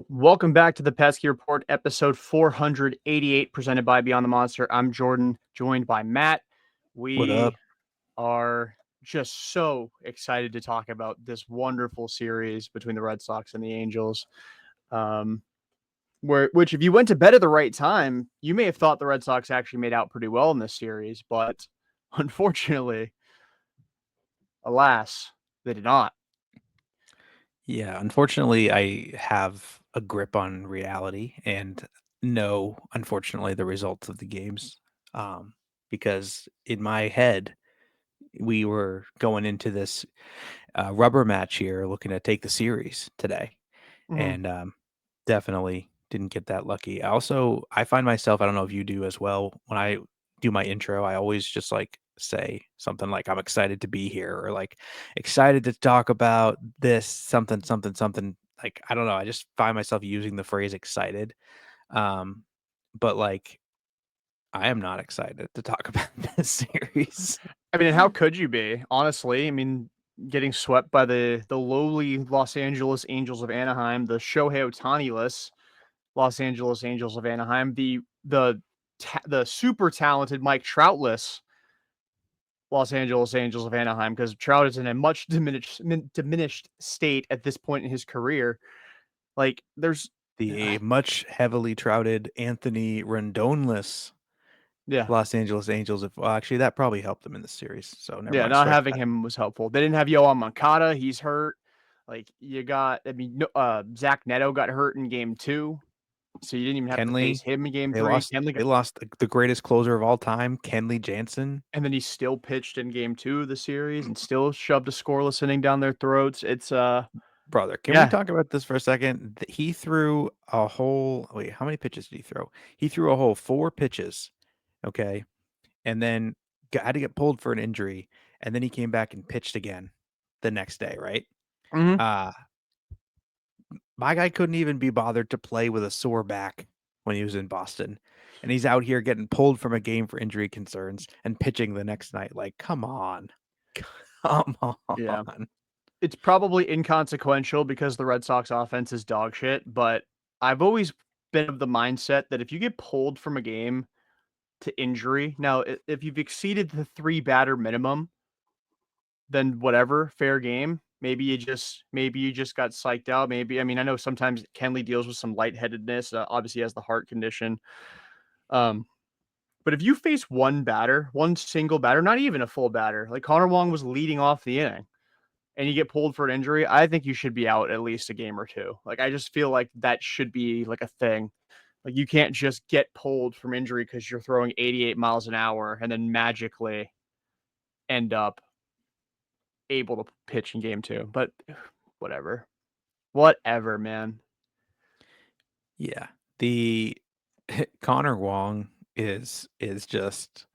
Welcome back to the Pesky Report, episode 488, presented by Beyond the Monster. I'm Jordan, joined by Matt. What up? We are just so excited to talk about this wonderful series between the Red Sox and the Angels. Which, if you went to bed at the right time, you may have thought the Red Sox actually made out pretty well in this series, but unfortunately, alas, they did not. Yeah, unfortunately, I have a grip on reality and know, unfortunately, the results of the games. Because in my head, we were going into this rubber match here, looking to take the series today, Mhm. and definitely didn't get that lucky. I find myself, I don't know if you do as well, when I do my intro, I always just like say something like I'm excited to be here or like excited to talk about this something something something. Like I don't know, I just find myself using the phrase excited. Um but like I am not excited to talk about this series. I mean, how could you be? Honestly, I mean, getting swept by the lowly Los Angeles Angels of Anaheim, the Shohei Ohtani-less Los Angeles Angels of Anaheim, the super talented Mike Troutless Los Angeles Angels of Anaheim, because Trout is in a much diminished state at this point in his career. Like, there's The much heavily trouted Anthony Rendoneless yeah. Los Angeles Angels. Well, actually, that probably helped them in the series. So never Yeah, mind. not Strike having that. him was helpful. They didn't have Yoan Moncada, he's hurt. Like, you got I mean, Zach Neto got hurt in game 2, so you didn't even have to face Kenley, him in game they 3. lost. They lost the greatest closer of all time, Kenley Jansen. And then he still pitched in game 2 of the series and still shoved a scoreless inning down their throats. It's, Brother, can we yeah. talk about this for a second? He threw a whole wait, how many pitches did he throw? He threw a whole 4 pitches, okay? And then had to get pulled for an injury, and then he came back and pitched again the next day, right? Mhm. Uh, my guy couldn't even be bothered to play with a sore back when he was in Boston. And he's out here getting pulled from a game for injury concerns and pitching the next night. Like, come on. Come Yeah. on. It's probably inconsequential because the Red Sox offense is dog shit, but I've always been of the mindset that if you get pulled from a game to injury, now if you've exceeded the 3 batter minimum, then whatever, fair game. Maybe you just got psyched out. Maybe I mean I know sometimes Kenley deals with some lightheadedness. Obviously, he has the heart condition. Um, but if you face one single batter, not even a full batter, like Connor Wong was leading off the inning, and you get pulled for an injury, I think you should be out at least a game or 2. Like I just feel like that should be like a thing. Like you can't just get pulled from injury because you're throwing 88 miles an hour and then magically end up able to pitch in game 2. But whatever. Whatever, man. Yeah. The Connor Wong is just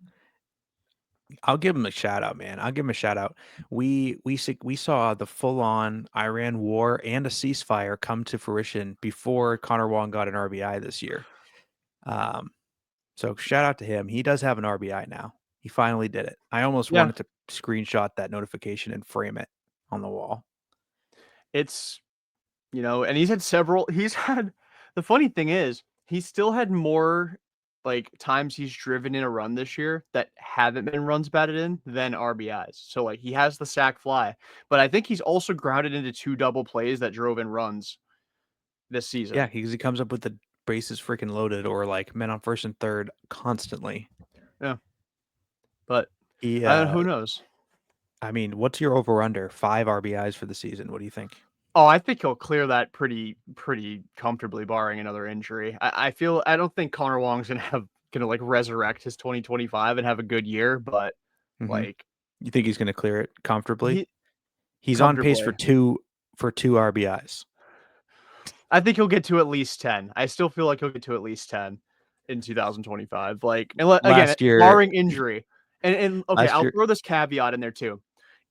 I'll give him a shout out, man. I'll give him a shout out. We saw the full on Iran war and a ceasefire come to fruition before Connor Wong got an RBI this year. So shout out to him. He does have an RBI now. He finally did it. I almost Yeah. wanted to screenshot that notification and frame it on the wall. It's and he's had the funny thing is, he still had more like times he's driven in a run this year that haven't been runs batted in than RBIs. So like he has the sack fly, but I think he's also grounded into 2 double plays that drove in runs this season. Yeah, he comes up with the bases freaking loaded or like men on first and third constantly. Yeah. But He who knows? I mean, what's your over under? 5 RBIs for the season. What do you think? Oh, I think he'll clear that pretty comfortably, barring another injury. I don't think Connor Wong's gonna like resurrect his 2025 and have a good year, but Mm-hmm. like You think he's going to clear it comfortably? he He's on pace for comfortably. 2 RBIs. I think he'll get to at least 10. I still feel like he'll get to at least 10. in 2025. Like, again, Last year, barring injury. And okay, last I'll year, throw this caveat in there too.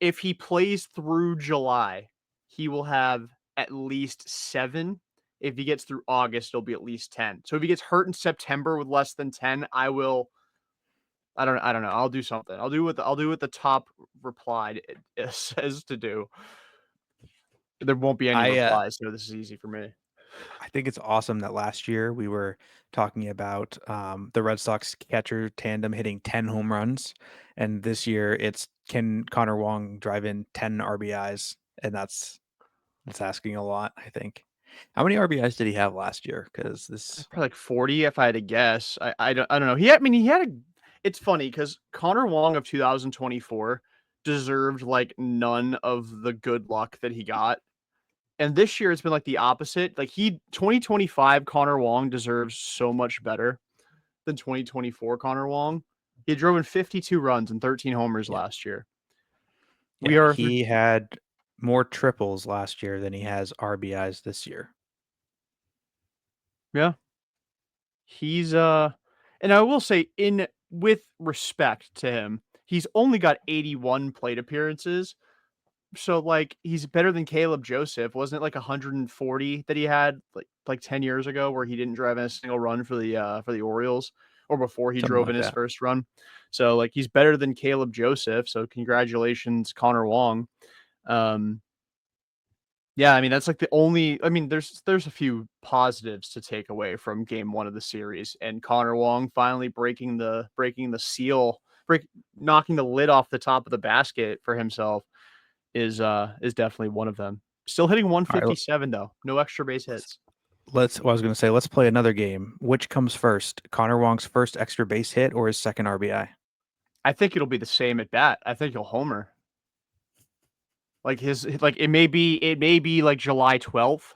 If he plays through July, he will have at least 7. If he gets through August, it'll be at least 10. So if he gets hurt in September with less than 10, I don't know. I'll do something. I'll do what the top replied it says to do. There won't be any I replies, so this is easy for me. I think it's awesome that last year we were talking about the Red Sox catcher tandem hitting 10 home runs, and this year it's can Connor Wong drive in 10 RBIs, and that's asking a lot. I think. How many RBIs did he have last year? Because this, Probably like 40 if I had to guess. I don't know. He had a it's funny because Connor Wong of 2024 deserved like none of the good luck that he got. And this year it's been like the opposite. Like 2025 Connor Wong deserves so much better than 2024 Connor Wong. He drove in 52 runs and 13 homers yeah, last year. We yeah, are he had more triples last year than he has RBIs this year. yeah. He's and I will say in with respect to him, he's only got 81 plate appearances. So like he's better than Caleb Joseph. Wasn't it like 140 that he had like 10 years ago where he didn't drive in a single run for the Orioles or before he Something drove in like his that. first run. So like he's better than Caleb Joseph. So congratulations, Connor Wong. Um yeah, I mean that's like the only I mean there's a few positives to take away from game 1 of the series and Connor Wong finally breaking the seal, knocking the lid off the top of the basket for himself is definitely one of them. Still hitting All right, 157 though. No extra base let's hits. well, I was going to say, let's play another game. Which comes first, Connor Wong's first extra base hit or his second RBI? I think it'll be the same at bat. I think he'll homer. Like like it may be like July 12th,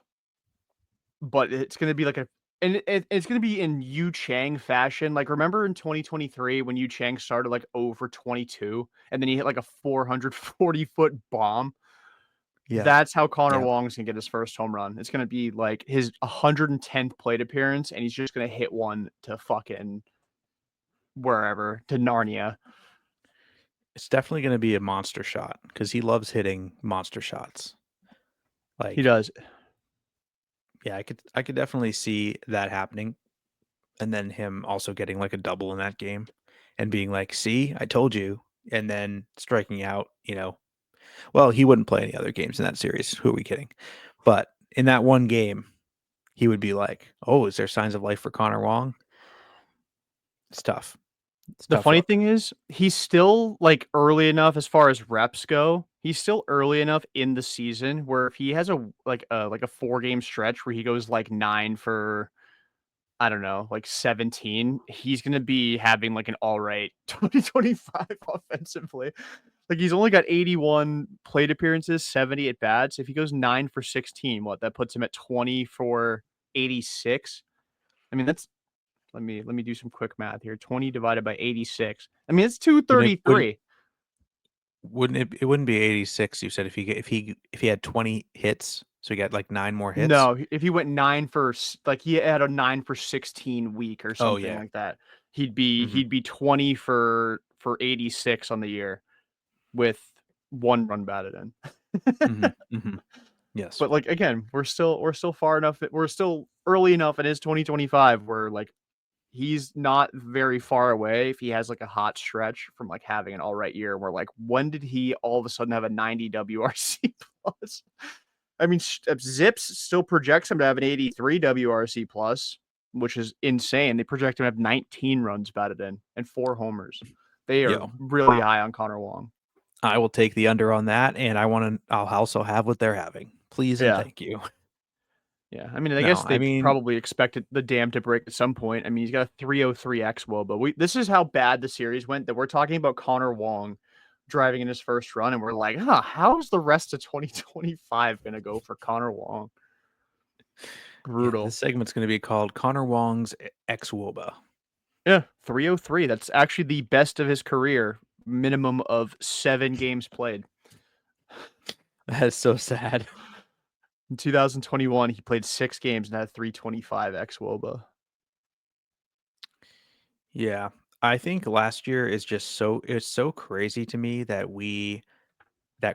but it's going to be like a and it's going to be in Yu Chang fashion. Like remember in 2023 when Yu Chang started like over 22 and then he hit like a 440-foot bomb. Yeah, That's how Connor yeah. Wong's gonna get his first home run. It's gonna be like his 110th plate appearance, and he's just gonna hit one to fucking wherever, to Narnia. It's definitely going to be a monster shot because he loves hitting monster shots. He Like, does. yeah, I could definitely see that happening, and then him also getting like a double in that game, and being like, "See, I told you," and then striking out. Well, he wouldn't play any other games in that series. Who are we kidding? But in that one game, he would be like, "Oh, is there signs of life for Connor Wong?" It's tough. It's The tough funny look. thing is, he's still like early enough as far as reps go. He's still early enough in the season where if he has a 4-game stretch where he goes like 9 for I don't know, like 17, he's gonna be having like an all right 2025 offensively. Like he's only got 81 plate appearances, 70 at bats. If he goes 9 for 16, what that puts him at 20 for 86. I mean, that's let me do some quick math here. 20 divided by 86. I mean, it's Wouldn't it wouldn't 233. wouldn't it wouldn't be 86, you said if he had 20 hits, so he got like 9 more hits? No, if he went 9 for like he had a 9 for 16 week or Oh, something yeah. like that, Mhm, he'd be 20 for 86 on the year with 1 run batted in. mhm, mhm. Yes. But like again, we're still far enough we're still early enough in his 2025 where like he's not very far away if he has like a hot stretch from like having an all right year where like when did he all of a sudden have a 90 WRC plus? I mean, Zips still projects him to have an 83 WRC plus, which is insane. They project him to have 19 runs batted in and 4 homers. They are Yo, really high on Connor Wong. I will take the under on that, and I'll also have what they're having. Please and Yeah. thank you. Yeah, I mean, I No, guess I they mean, probably expected the dam to break at some point. I mean, he's got a 303 xWOBA, but this is how bad the series went that we're talking about Connor Wong driving in his first run, and we're like, huh, how's the rest of 2025 gonna go for Connor Wong? yeah, Brutal. this segment's gonna be called Connor Wong's ex-Woba. Yeah, 303. That's actually the best of his career, minimum of 7 games played. That is so sad. In 2021, he played 6 games and had 325 xWOBA. Yeah. I think last year is just it's so crazy to me that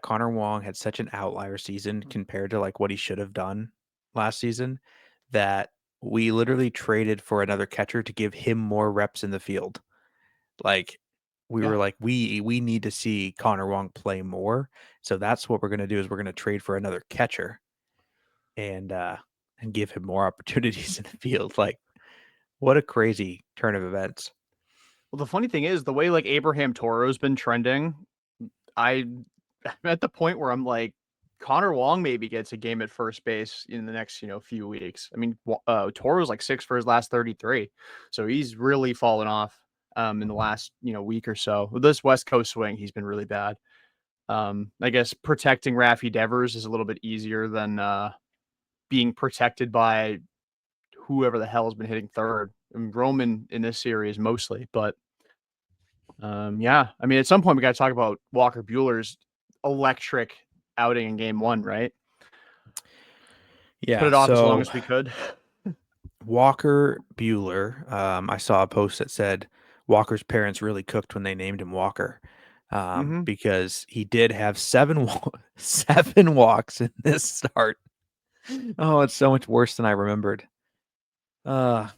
Connor Wong had such an outlier season compared to like what he should have done last season that we literally traded for another catcher to give him more reps in the field. Like we Yeah. were like, we need to see Connor Wong play more. So that's what we're gonna do is we're gonna trade for another catcher and uh and give him more opportunities in the field. Like what a crazy turn of events. Well, the funny thing is the way like Abraham Toro's been trending, I I'm at the point where I'm like, Connor Wong maybe gets a game at first base in the next, few weeks. I mean, Toro's like 6 for his last 33. So he's really fallen off in the last, week or so. With this West Coast swing, he's been really bad. I guess protecting Raffy Devers is a little bit easier than being protected by whoever the hell has been hitting third. I mean, Roman in this series mostly, but yeah. I mean, at some point we got to talk about Walker Buehler's electric outing in game one, right? Put Yeah, it off as long so as we could. Walker Buehler, I saw a post that said Walker's parents really cooked when they named him Walker, Hmm. because he did have 7 walks in this start. Oh, it's so much worse than I remembered. Uh,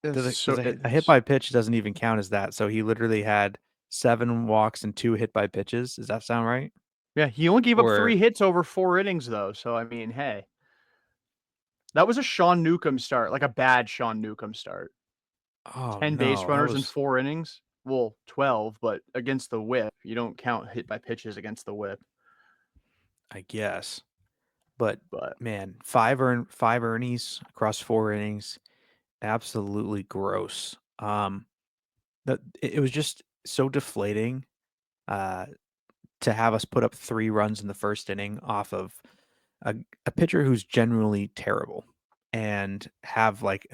It's does so a hit by pitch doesn't even count as that, so he literally had 7 walks and 2 hit by pitches. Does that sound right? yeah. He only gave up Or 3 hits over 4 innings though. So I mean, hey, that was a Sean Newcomb start, like a bad Sean Newcomb start. oh 10 base no, that runners in was 4 innings. Well, 12, but against the whip, you don't count hit by pitches against the whip. I guess. But But man, 5 earnings across 4 innings, absolutely gross. That it was just so deflating, uh, to have us put up 3 runs in the first inning off of a pitcher who's generally terrible and have, like,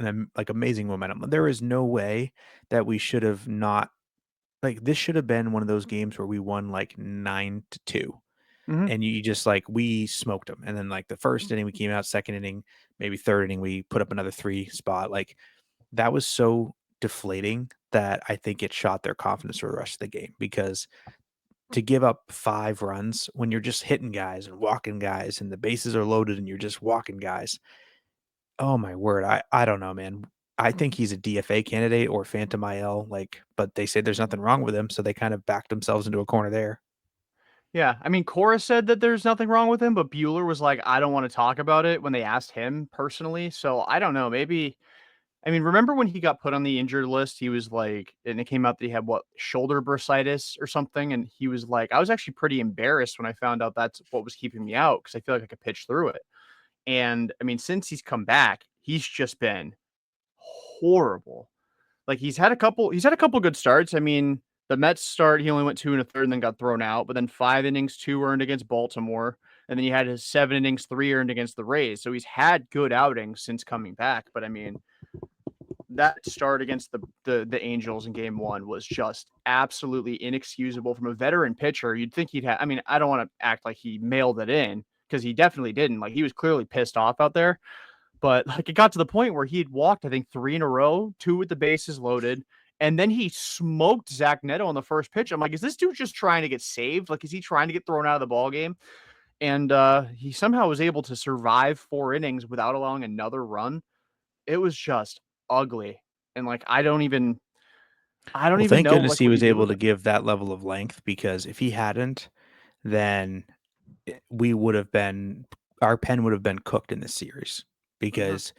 amazing momentum. There is no way that we should have not like, this should have been one of those games where we won, like, 9-2, mhm. and you just, like we smoked them, and then, like, the first inning, we came out, second inning, maybe third inning, we put up another 3 spot, like, that was so deflating that I think it shot their confidence for the rest of the game because to give up 5 runs when you're just hitting guys and walking guys and the bases are loaded and you're just walking guys. Oh my word. I don't know, man. I think he's a DFA candidate or Phantom IL, like, but they say there's nothing wrong with him, so they kind of backed themselves into a corner there. Yeah, I mean, Cora said that there's nothing wrong with him, but Bueller was like, "I don't wanna talk about it," when they asked him personally, so I don't know, maybe I mean, remember when he got put on the injured list, he was like and it came out that he had, what, shoulder bursitis or something, and he was like, "I was actually pretty embarrassed when I found out that's what was keeping me out because I feel like I could pitch through it." And, I mean, since he's come back, he's just been horrible. Like he's had a couple good starts. I mean, the Mets start, he only went 2 1/3 and then got thrown out, but then 5 innings, 2 earned against Baltimore, and then he had his 7 innings, 3 earned against the Rays. So he's had good outings since coming back, but I mean, that start against the Angels in game 1 was just absolutely inexcusable from a veteran pitcher. You'd think he'd have I mean, I don't wanna act like he mailed it in because he definitely didn't. Like, he was clearly pissed off out there, but, like, it got to the point where he'd walked, I think, 3 in a row, 2 with the bases loaded, and then he smoked Zach Neto on the first pitch. I'm like, "Is this dude just trying to get saved? Like, is he trying to get thrown out of the ballgame?" And, he somehow was able to survive 4 innings without allowing another run. It was just ugly, and, like, I don't Well, even thank know, goodness like, he what you was do able with to him. give that level of length because if he hadn't, then we would have been our pen would have been cooked in this series Mhm. because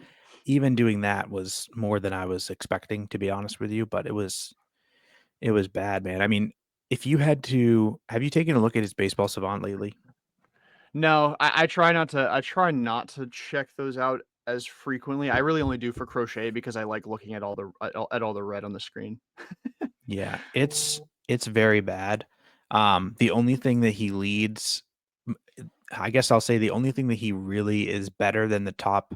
even doing that was more than I was expecting, to be honest with you, but it was bad, man. I mean, if you had to have you taken a look at his baseball savant lately? No, I try not to check those out as frequently. I really only do for crochet because I like looking at all the red on the screen. Yeah, it's very bad. The only thing that he leads m I guess I'll say the only thing that he really is better than the top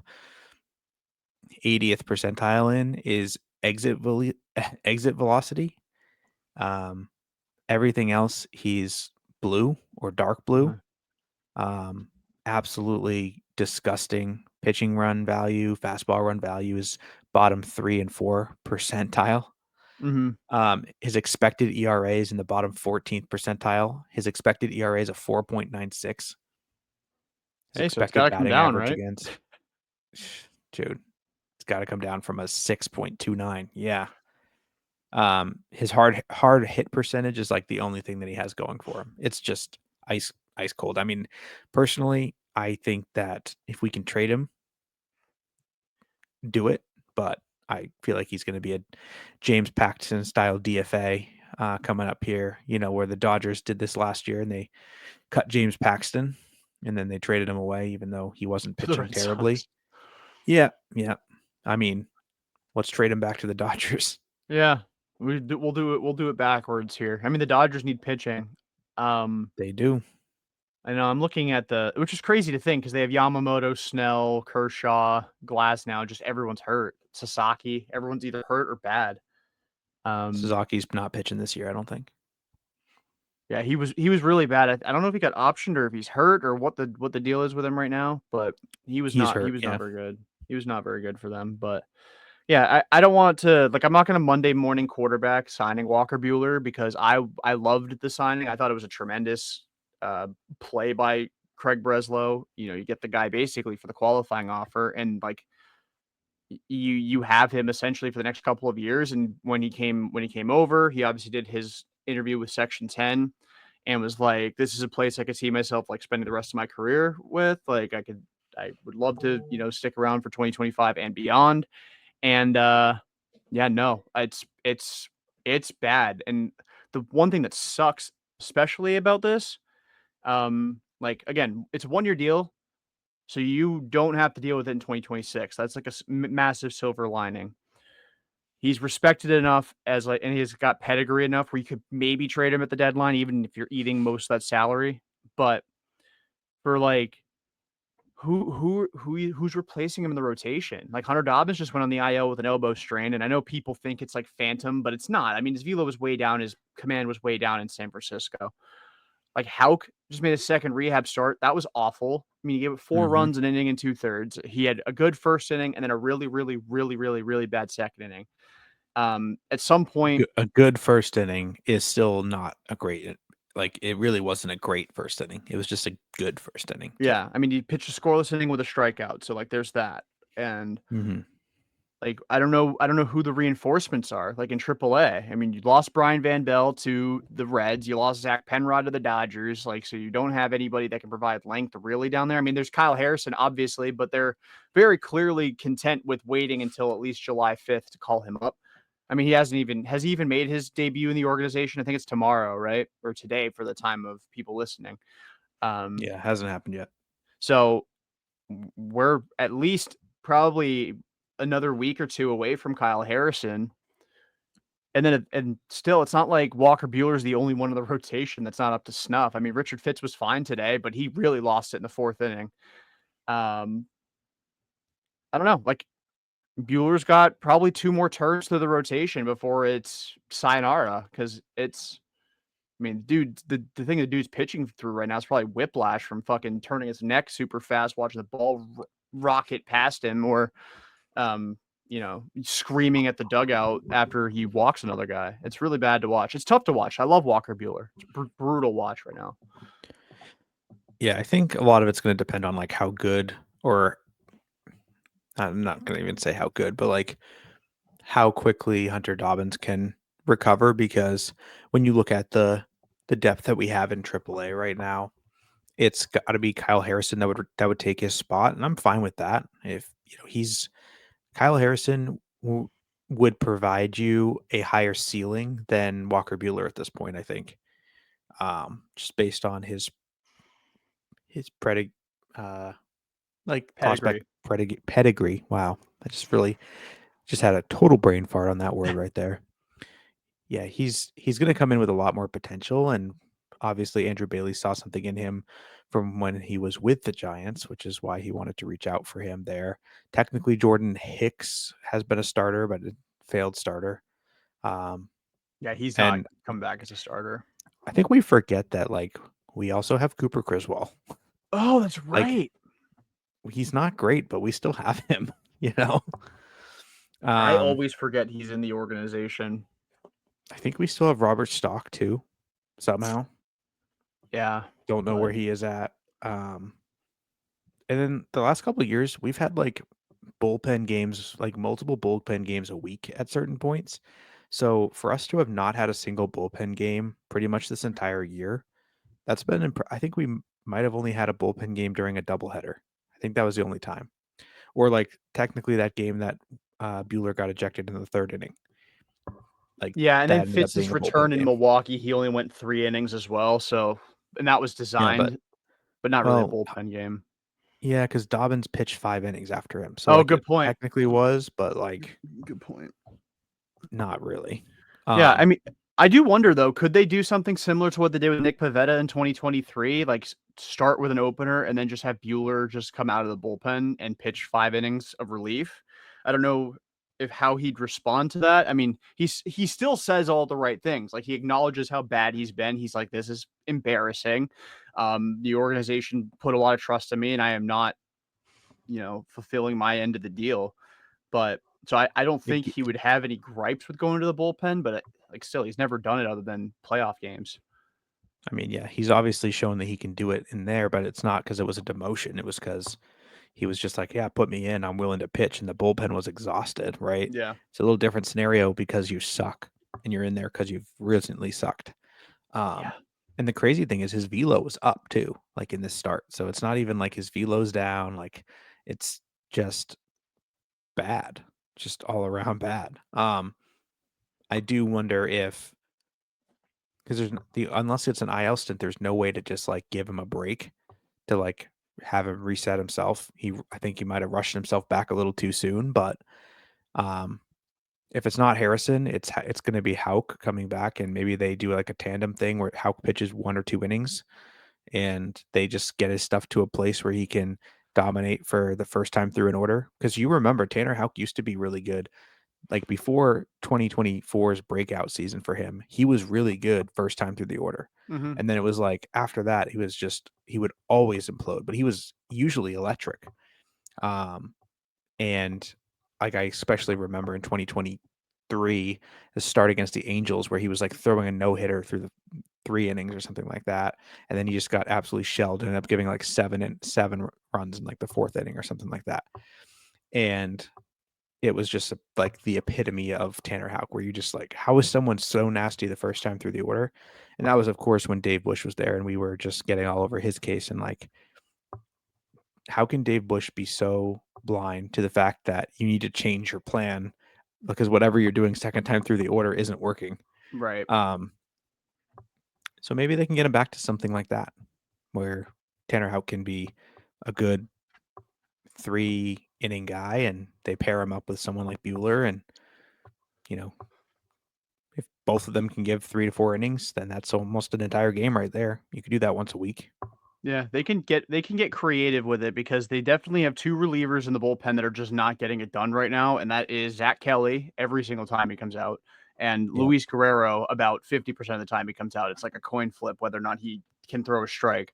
80th percentile in is exit velocity. Um, Everything else, he's blue or dark blue. Uh-huh. Um, Absolutely disgusting pitching run value, fastball run value is bottom 3 and 4 percentile. Mhm. His expected ERA is in the bottom 14th percentile. His expected ERA is a 4.96. His Hey, so it's expected gotta come batting down, average right? against, dude, it's got to come down from a 6.29. Yeah. His hard hit percentage is like the only thing that he has going for him. It's just ice cold. I mean, personally, I think that if we can trade him, do it. But I feel like he's going to be a James Paxton style DFA coming up here. You know, where the Dodgers did this last year and they cut James Paxton and then they traded him away, even though he wasn't To the pitching Red Sox. terribly. Yeah, yeah. I mean, let's trade him back to the Dodgers. Yeah. We'll do it backwards here. I mean, the Dodgers need pitching. Um, They do. I know I'm looking at which is crazy to think because they have Yamamoto, Snell, Kershaw, Glass now. Just everyone's hurt. Sasaki, everyone's either hurt or bad. Um, Suzuki's not pitching this year, I don't think. yeah, he was really bad. I don't know if he got optioned or if he's hurt or what the deal is with him right now, but he was He's not he hurt, was not yeah. very good. He was not very good for them. But yeah, I don't want to like I'm not gonna Monday morning quarterback signing Walker Buehler because I loved the signing. I thought it was a tremendous uh play by Craig Breslow. You know, you get the guy basically for the qualifying offer and like you have him essentially for the next couple of years. And when he came over, he obviously did his interview with Section 10 and was like, "This is a place I could see myself like spending the rest of my career with. Like I would love to stick around for 2025 and beyond." And yeah, no, it's bad. And the one thing that sucks, especially about this, like again, it's a 1 year deal. So you don't have to deal with it in 2026. That's like a massive silver lining. He's respected enough as like, and he's got pedigree enough where you could maybe trade him at the deadline, even if you're eating most of that salary. But for like who's replacing him in the rotation? Like Hunter Dobbins just went on the IL with an elbow strain, and I know people think it's like phantom, but it's not. I mean, his velo was way down, his command was way down in San Francisco. Like Hauk just made a second rehab start. That was awful. I mean, he gave it 4 Mhm. runs, an inning and 2/3. He had a good first inning and then a really, really, really, really, really bad second inning. At some point, A good first inning is still not a great like, it really wasn't a great first inning. It was just a good first inning. Yeah. yeah, I mean, he pitched a scoreless inning with a strikeout. So like, there's that. And Mhm. like, I don't know who the reinforcements are. Like in AAA, I mean, you lost Brian Van Bell to the Reds, you lost Zach Penrod to the Dodgers. Like, so you don't have anybody that can provide length really down there. I mean, there's Kyle Harrison, obviously, but they're very clearly content with waiting until at least July 5th to call him up. I mean, has he even made his debut in the organization? I think it's tomorrow, right, or today for the time of people listening. Um, Yeah, hasn't happened yet. so we're at least probably another week or two away from Kyle Harrison. And still, it's not like Walker Buehler is the only one in the rotation that's not up to snuff. I mean, Richard Fitz was fine today, but he really lost it in the fourth inning. Um, I don't know. Like Bueller's got probably two more turns to the rotation before it's sayonara because it's. I mean, dude, the thing the dude's pitching through right now is probably whiplash from fucking turning his neck super fast, watching the ball rocket past him, or um, screaming at the dugout after he walks another guy. It's really bad to watch. It's tough to watch. I love Walker Buehler. It's brutal watch right now. Yeah, I think a lot of it's gonna depend on, like, how good or I'm not gonna even say how good, but, like, how quickly Hunter Dobbins can recover because when you look at the depth that we have in AAA right now, it's gotta be Kyle Harrison that would take his spot, and I'm fine with that. If, he's Kyle Harrison would provide you a higher ceiling than Walker Buehler at this point, I think. Just based on his uh, like, prospect Pedigree. pedigree. Wow, I just had a total brain fart on that word right there. Yeah, he's gonna come in with a lot more potential, and obviously Andrew Bailey saw something in him from when he was with the Giants, which is why he wanted to reach out for him there. Technically, Jordan Hicks has been a starter, but a failed starter. Um, Yeah, he's not and coming back as a starter. I think we forget that, like, we also have Cooper Criswell. Oh, that's Like, right. he's not great, but we still have him, you know? I Um, always forget he's in the organization. think we still have Robert Stock too, somehow. Yeah, Don't know but where he is at. Um, and then the last couple of years, we've had like bullpen games, like multiple bullpen games a week at certain points. So for us to have not had a single bullpen game pretty much this entire year, that's been. I think we might have only had a bullpen game during a doubleheader. I think that was the only time, or like technically that game that Bueller got ejected in the third inning. Like yeah, and then that ended up being Fitz's a bullpen return in game. Milwaukee, he only went 3 innings as well, so and that was Yeah, but designed, but not really a well, bullpen game. yeah, because Dobbins pitched 5 innings after him, so Oh, like good it point. technically was, but like Good point. not really. Yeah, I Um, mean, I do wonder though, could they do something similar to what they did with Nick Pivetta in 2023? Like start with an opener and then just have Bueller just come out of the bullpen and pitch 5 innings of relief. I don't know if how he'd respond to that. I mean, he still says all the right things. Like he acknowledges how bad he's been. He's like, this is embarrassing. The organization put a lot of trust in me, and I am not, fulfilling my end of the deal. But so I don't think it, he would have any gripes with going to the bullpen, but like still, he's never done it other than playoff games. I mean, yeah, he's obviously shown that he can do it in there, but it's not because it was a demotion. It was because he was just like, yeah, put me in. I'm willing to pitch. And the bullpen was exhausted, right? Yeah. It's a little different scenario because you suck and you're in there because you've recently sucked. Yeah. Um, and the crazy thing is his velo was up too, like in this start. So it's not even like his velo's down. Like it's just bad, just all around bad. I do wonder if because unless it's an IL stint, there's no way to just like give him a break to like have him reset himself. I think he might have rushed himself back a little too soon, but um, if it's not Harrison, it's going to be Hauk coming back, and maybe they do like a tandem thing where Hauk pitches 1 or 2 innings, and they just get his stuff to a place where he can dominate for the first time through an order. Because you remember Tanner Hauk used to be really good like before 2024's breakout season for him, he was really good first time through the order. Hmm. And then it was like after that, he would always implode, but he was usually electric. Um, and like I especially remember in 2023, the start against the Angels where he was like throwing a no hitter through the 3 innings or something like that, and then he just got absolutely shelled and ended up giving like 7 runs in like the fourth inning or something like that. And it was just like the epitome of Tanner Houck, where you just like, how is someone so nasty the first time through the order? And that was, of course, when Dave Bush was there, and we were just getting all over his case. And like, how can Dave Bush be so blind to the fact that you need to change your plan because whatever you're doing second time through the order isn't working? Right. Um, so maybe they can get him back to something like that, where Tanner Houck can be a good 3 inning guy, and they pair him up with someone like Bueller, and you know if both of them can give 3 to 4 innings, then that's almost an entire game right there. You could do that once a week. Yeah, they can get creative with it because they definitely have two relievers in the bullpen that are just not getting it done right now, and that is Zach Kelly every single time he comes out, and Yeah. Luis Guerrero about 50% of the time he comes out. It's like a coin flip whether or not he can throw a strike.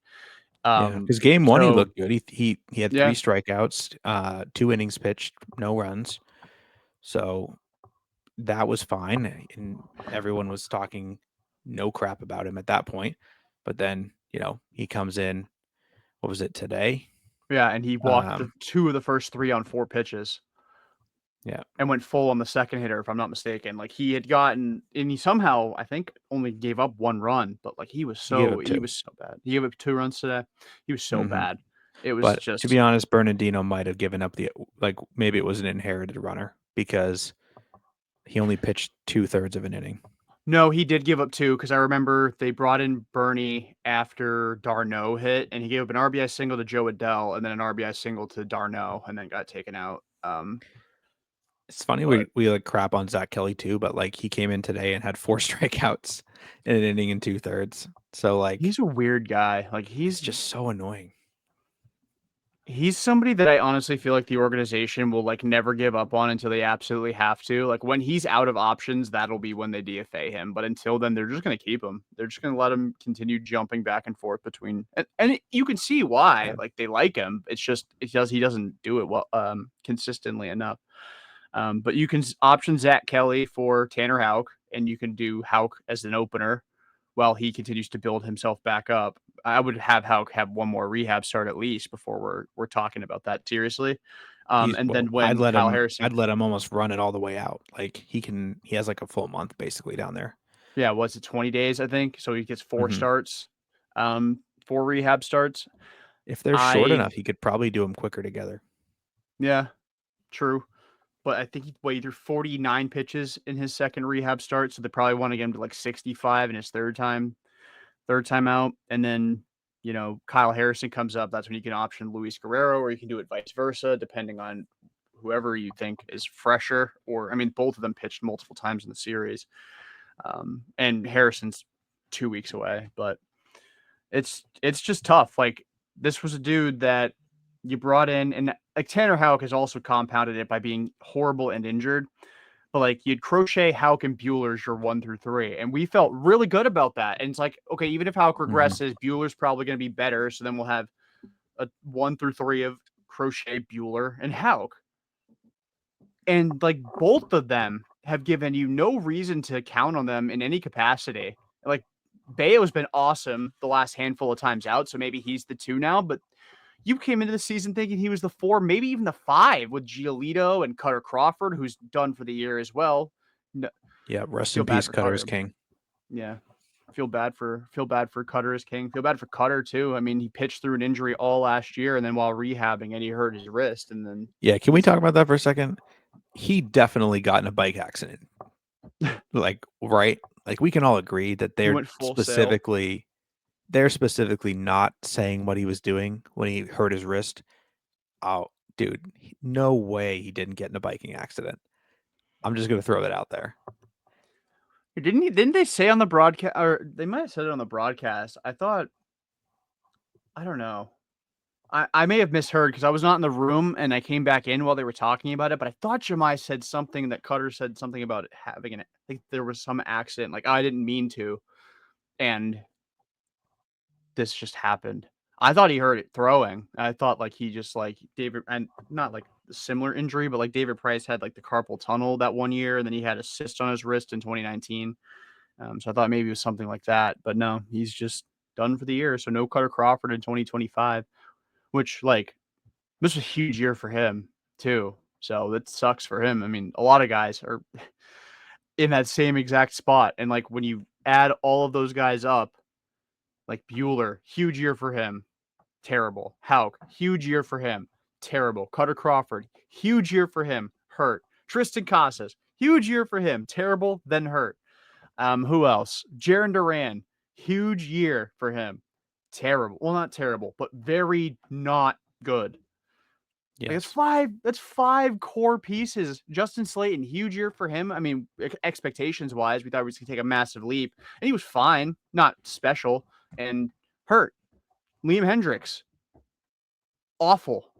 Yeah. Um, Because game one, he so looked good. He had three yeah, strikeouts, 2 innings pitched, no runs. So that was fine. And everyone was talking no crap about him at that point. But then, he comes in, what was it today? yeah, and he walked the Um, two of the first three on four pitches. yeah. And went full on the second hitter, if I'm not mistaken. Like he had gotten, and he somehow, I think, only gave up 1 run, but like He gave up he two. was so bad. He gave up 2 runs today. He was so Hmm. bad. It was But to be just honest, Bernardino might have given up like maybe it was an inherited runner because he only pitched 2/3 of an inning. no. He did give up two because I remember they brought in Bernie after Darno hit, and he gave up an RBI single to Joe Adell, and then an RBI single to Darno, and then got taken out. It's funny But we like crap on Zach Kelly too, but like he came in today and had 4 strikeouts in an inning and 2/3. So like he's a weird guy. Like it's just so annoying. he's somebody that I honestly feel like the organization will like never give up on until they absolutely have to. Like when he's out of options, that'll be when they DFA him. But until then, they're just going to keep him. They're just going to let him continue jumping back and forth between, you can see why. Yeah. Like they like him. It's just he doesn't do it well consistently enough. But you can option Zach Kelly for Tanner Houck, and you can do Houck as an opener while he continues to build himself back up. I would have Houck have one more rehab start at least before we're talking about that seriously. And then when Kyle Harrison, I'd let him almost run it all the way out. Like he has like a full month basically down there. yeah, what's it, 20 days, I think. So he gets 4 Mhm. starts, 4 rehab starts. If they're short I enough, he could probably do them quicker together. Yeah, true. But I think he weighed through 49 pitches in his second rehab start, so they probably want to get him to like 65 in his third time out. And then, Kyle Harrison comes up. That's when you can option Luis Guerrero, or you can do it vice versa, depending on whoever you think is fresher. Or, I mean, both of them pitched multiple times in the series. And Harrison's 2 weeks away, but it's just tough. Like, this was a dude that you brought in, and like Tanner Houck has also compounded it by being horrible and injured. But like you'd Crochet, Houck, and Bueller's your 1 through 3, and we felt really good about that. And it's like, okay, even if Houck Mhm. regresses, Bueller's probably going to be better. So then we'll have a 1 through 3 of Crochet, Bueller, and Houck. And like both of them have given you no reason to count on them in any capacity. Like Bayo's been awesome the last handful of times out, so maybe he's the 2 now. But you came into the season thinking he was the 4, maybe even the 5 with Giolito and Cutter Crawford, who's done for the year as well. No, Yeah, rest feel in bad peace, for Cutter's Cutter. King. Yeah. Feel bad for Cutter as King. Feel bad for Cutter too. I mean, he pitched through an injury all last year, and then while rehabbing, and he hurt his wrist, and then Yeah, can we he's talk about that for a second? He definitely got in a bike accident. Like, right? Like we can all agree that he went full sail. they're specifically not saying what he was doing when he hurt his wrist. Oh, dude, no way he didn't get in a biking accident. I'm just gonna throw that out there. Didn't they say on the broadcast, or they might have said it on the broadcast? I thought, I don't know. I may have misheard because I was not in the room and I came back in while they were talking about it, but I thought Jemai said something that Cutter said something about it having I think there was some accident. Like, I didn't mean to. And this just happened. I thought he hurt it throwing. I thought like he just like David, and not like a similar injury, but like David Price had like the carpal tunnel that one year, and then he had a cyst on his wrist in 2019. So I thought maybe it was something like that, but no, he's just done for the year. So no Cutter Crawford in 2025, which like this was a huge year for him too. So that sucks for him. I mean, a lot of guys are in that same exact spot, and like when you add all of those guys up, like Bueller, huge year for him. Terrible. Houck, huge year for him. Terrible. Cutter Crawford, huge year for him. Hurt. Tristan Casas, huge year for him. Terrible, then hurt. Who else? Jaron Duran, huge year for him. Terrible. Well, not terrible, but very not good. Like Yes. that's five core pieces. Justin Slayton, huge year for him. I mean, expectations wise, we thought he was gonna take a massive leap, and he was fine, not special, and hurt. Liam Hendricks, awful.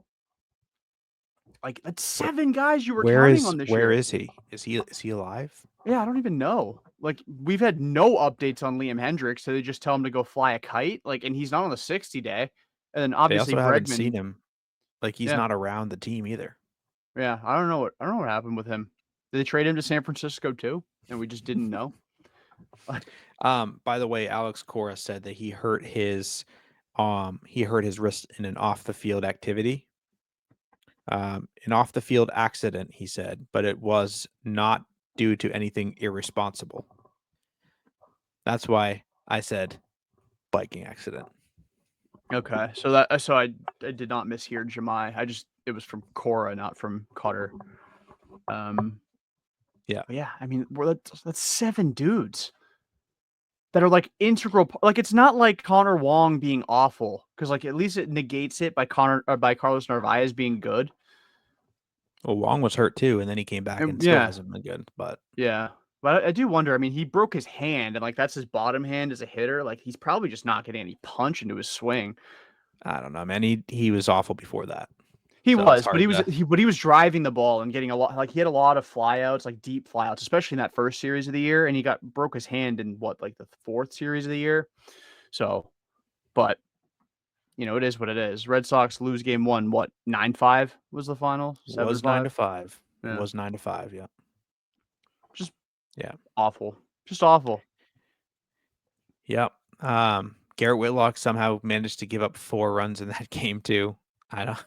Like that's Where 7 guys you were counting on this where year. is he? Is he alive? Yeah, I don't even know. Like we've had no updates on Liam Hendricks, so they just tell him to go fly a kite. Like, and he's not on the 60 day. And then They obviously also haven't seen Bregman. him. Like he's Yeah, not around the team either. yeah. I don't know what happened with him. Did they trade him to San Francisco too? And we just didn't know. By the way, Alex Cora said that he hurt his wrist in an off the field activity. An off the field accident, he said, but it was not due to anything irresponsible. That's why I said biking accident. Okay, so I did not mishear Jemai. It was from Cora, not from Cutter. Yeah. But yeah, I mean, that's 7 dudes that are like integral. Like it's not like Connor Wong being awful, because like at least it negates it by by Carlos Narvaez being good. Well, Wong was hurt too, and then he came back And and still yeah, hasn't been good. But yeah. But I do wonder. I mean, he broke his hand, and like that's his bottom hand as a hitter. Like he's probably just not getting any punch into his swing. I don't know, man. He was awful before that, He so it's was, but hard to. he was driving the ball and getting a lot. Like he had a lot of flyouts, like deep flyouts, especially in that first series of the year. And he broke his hand in what, like the 4th series of the year. So, but it is what it is. Red Sox lose game 1. What, 9-5 was the final? Was 7-5. 9-5. It Yeah. was 9-5, yeah. Just Yeah. awful. Just awful. Yep. Garrett Whitlock somehow managed to give up 4 runs in that game too. I don't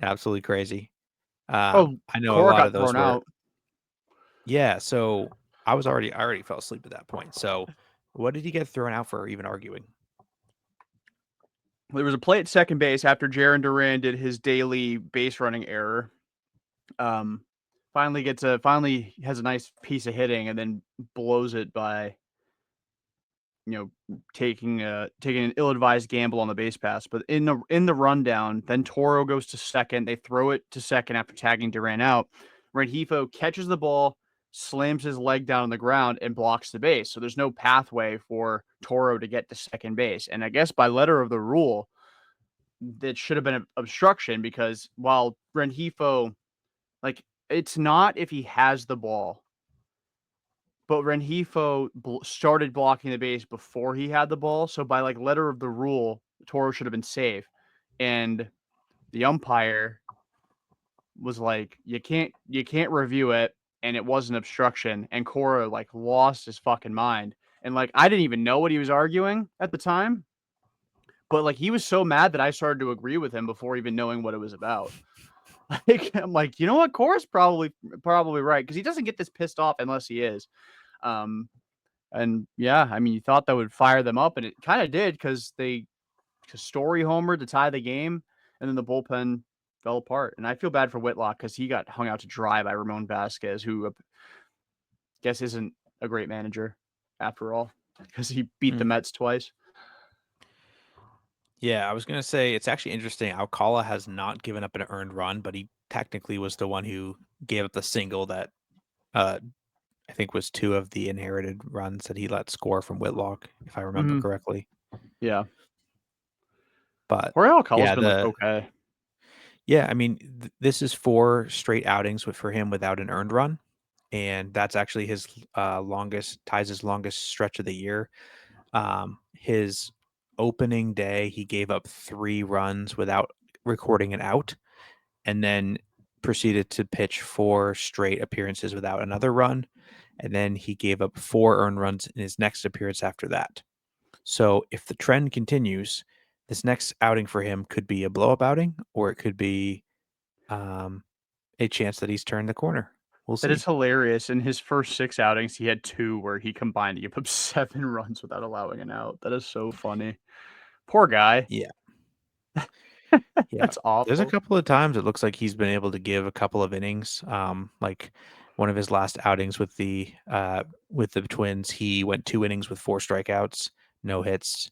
absolutely crazy. Oh, I know a Cora lot got of those thrown were out. yeah, so I already fell asleep at that point. So what did he get thrown out for even arguing? There was a play at second base after Jaron Duran did his daily base running error. Um, finally has a nice piece of hitting and then blows it by taking an ill-advised gamble on the base pass. But in the rundown, then Toro goes to second. They throw it to second after tagging Duran out. Rengifo catches the ball, slams his leg down on the ground, and blocks the base. So there's no pathway for Toro to get to second base. And I guess by letter of the rule, that should have been an obstruction because while Rengifo, like, it's not if he has the ball, but Rengifo started blocking the base before he had the ball. So by like letter of the rule, Toro should have been safe. And the umpire was like, you can't review it, and it was an obstruction. And Cora like lost his fucking mind. And like I didn't even know what he was arguing at the time, but like he was so mad that I started to agree with him before even knowing what it was about. Like I'm like, you know what, Cora's probably right because he doesn't get this pissed off unless he is. Um, And yeah, I mean, you thought that would fire them up, and it kind of did because Story homered to tie the game, and then the bullpen fell apart. And I feel bad for Whitlock because he got hung out to dry by Ramon Vasquez, who I guess isn't a great manager after all because he beat the Hmm. Mets twice. Yeah, I was gonna say it's actually interesting. Alcala has not given up an earned run, but he technically was the one who gave up the single that uh, I think was 2 of the inherited runs that he let score from Whitlock, if I remember Hmm. correctly. Yeah, But Jorge Alcala's yeah, been okay. I mean, this is 4 straight outings for him without an earned run, and that's actually his longest ties his longest stretch of the year. His opening day, he gave up 3 runs without recording an out, and then proceeded to pitch 4 straight appearances without another run, and then he gave up 4 earned runs in his next appearance after that. So if the trend continues, this next outing for him could be a blow up outing, or it could be um, a chance that he's turned the corner. We'll That is see. hilarious. In his first 6 outings, he had 2 where he combined to give up 7 runs without allowing an out. That is so funny. Poor guy. Yeah, yeah. That's There's a awful. couple of times it looks like he's been able to give a couple of innings. Like one of his last outings with the Twins, he went 2 innings with 4 strikeouts, no hits.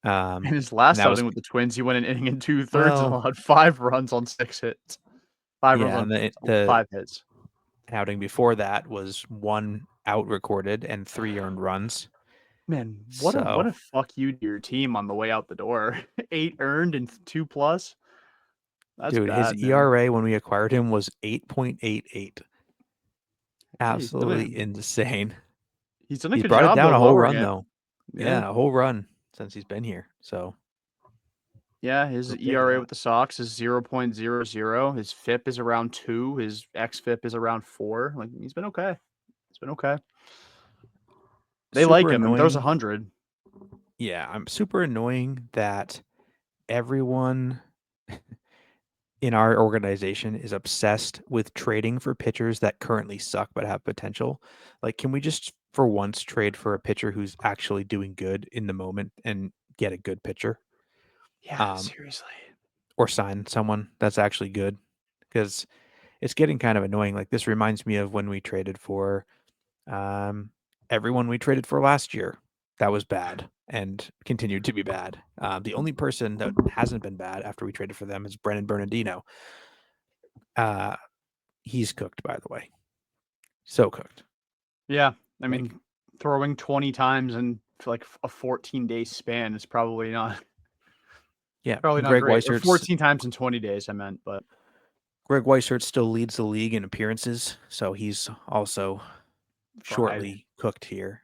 In his And last that was outing with the Twins, he went an inning and two-thirds and well, allowed 5 runs on 6 hits. 5 runs yeah. on And on 5 hits. outing before that was 1 out recorded and 3 earned runs. Man, what So, a fuck you to your team on the way out the door. 8 earned and 2 plus? That's dude, his bad, man. ERA when we acquired him was 8.88. Hey, Absolutely insane. he's done a He's good brought it job, down though, a whole lowering run it. though. Yeah. Yeah, a whole run since he's been here. So, Yeah, his go figure ERA that. with the Sox is 0.00. His FIP is around 2. His xFIP is around 4. Like, he's been okay. He's been okay. They like Super him. I mean, throws annoying. 100. Yeah, I'm super annoying that everyone in our organization is obsessed with trading for pitchers that currently suck but have potential. Like, can we just for once trade for a pitcher who's actually doing good in the moment and get a good pitcher? Yeah, Um, seriously. or sign someone that's actually good? Because it's getting kind of annoying. Like this reminds me of when we traded for everyone we traded for last year. That was bad and continued to be bad. The only person that hasn't been bad after we traded for them is Brennan Bernardino. Uh, he's cooked, by the way. So cooked. Yeah, I Like, mean, throwing 20 times in like a 14-day span is yeah, probably not Greg great. Or Weisert's 14 times in 20 days, I meant, but Greg Weissert still leads the league in appearances, so he's also fried. shortly cooked here.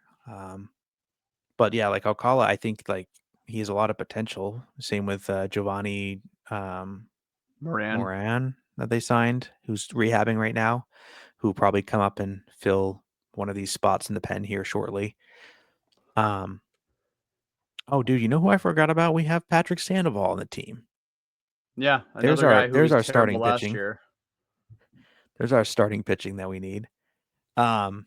But yeah, like Alcala, I think like he has a lot of potential. Same with Giovanni um, Moran. Moran. that they signed, who's rehabbing right now, who will probably come up and fill one of these spots in the pen here shortly. Oh, dude, you know who I forgot about? We have Patrick Sandoval on the team. Yeah, There's another our guy who there's was our terrible starting last pitching. year. There's our starting pitching that we need. Um,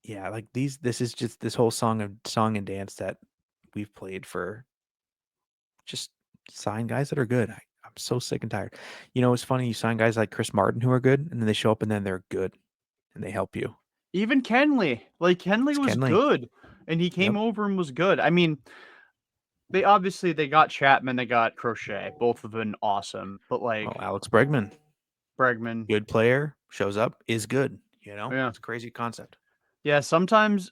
yeah, like this is just this whole song and dance that we've played for just sign guys that are good. I'm so sick and tired. You know, it's funny, you sign guys like Chris Martin who are good, and then they show up and then they're good and they help you. Even Kenley, like Kenley It's was Kenley. good, and he came Yep. over and was good. I mean, they got Chapman, they got Crochet, both of them awesome. But Oh, like Alex Bregman, Bregman, good player, shows up, is good. You know, yeah. it's a crazy concept. Yeah, sometimes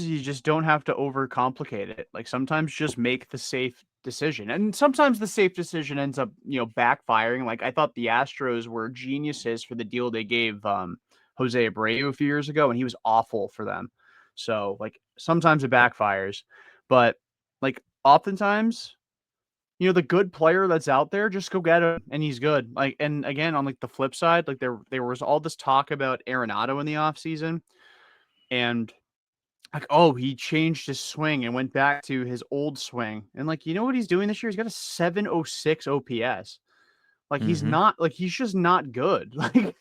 you just don't have to overcomplicate it. Like sometimes just make the safe decision. And sometimes the safe decision ends up, backfiring. Like I thought the Astros were geniuses for the deal they gave Jose Abreu a few years ago, and he was awful for them. So like sometimes it Yep. backfires. But like oftentimes, the good player that's out there, just go get him and he's good. Like and again on like the flip side, like there was all this talk about Arenado in the offseason and like, oh, he changed his swing and went back to his old swing. And like, you know what he's doing this year? He's got a 706 OPS. Like he's Mm-hmm. not like he's just not good. Like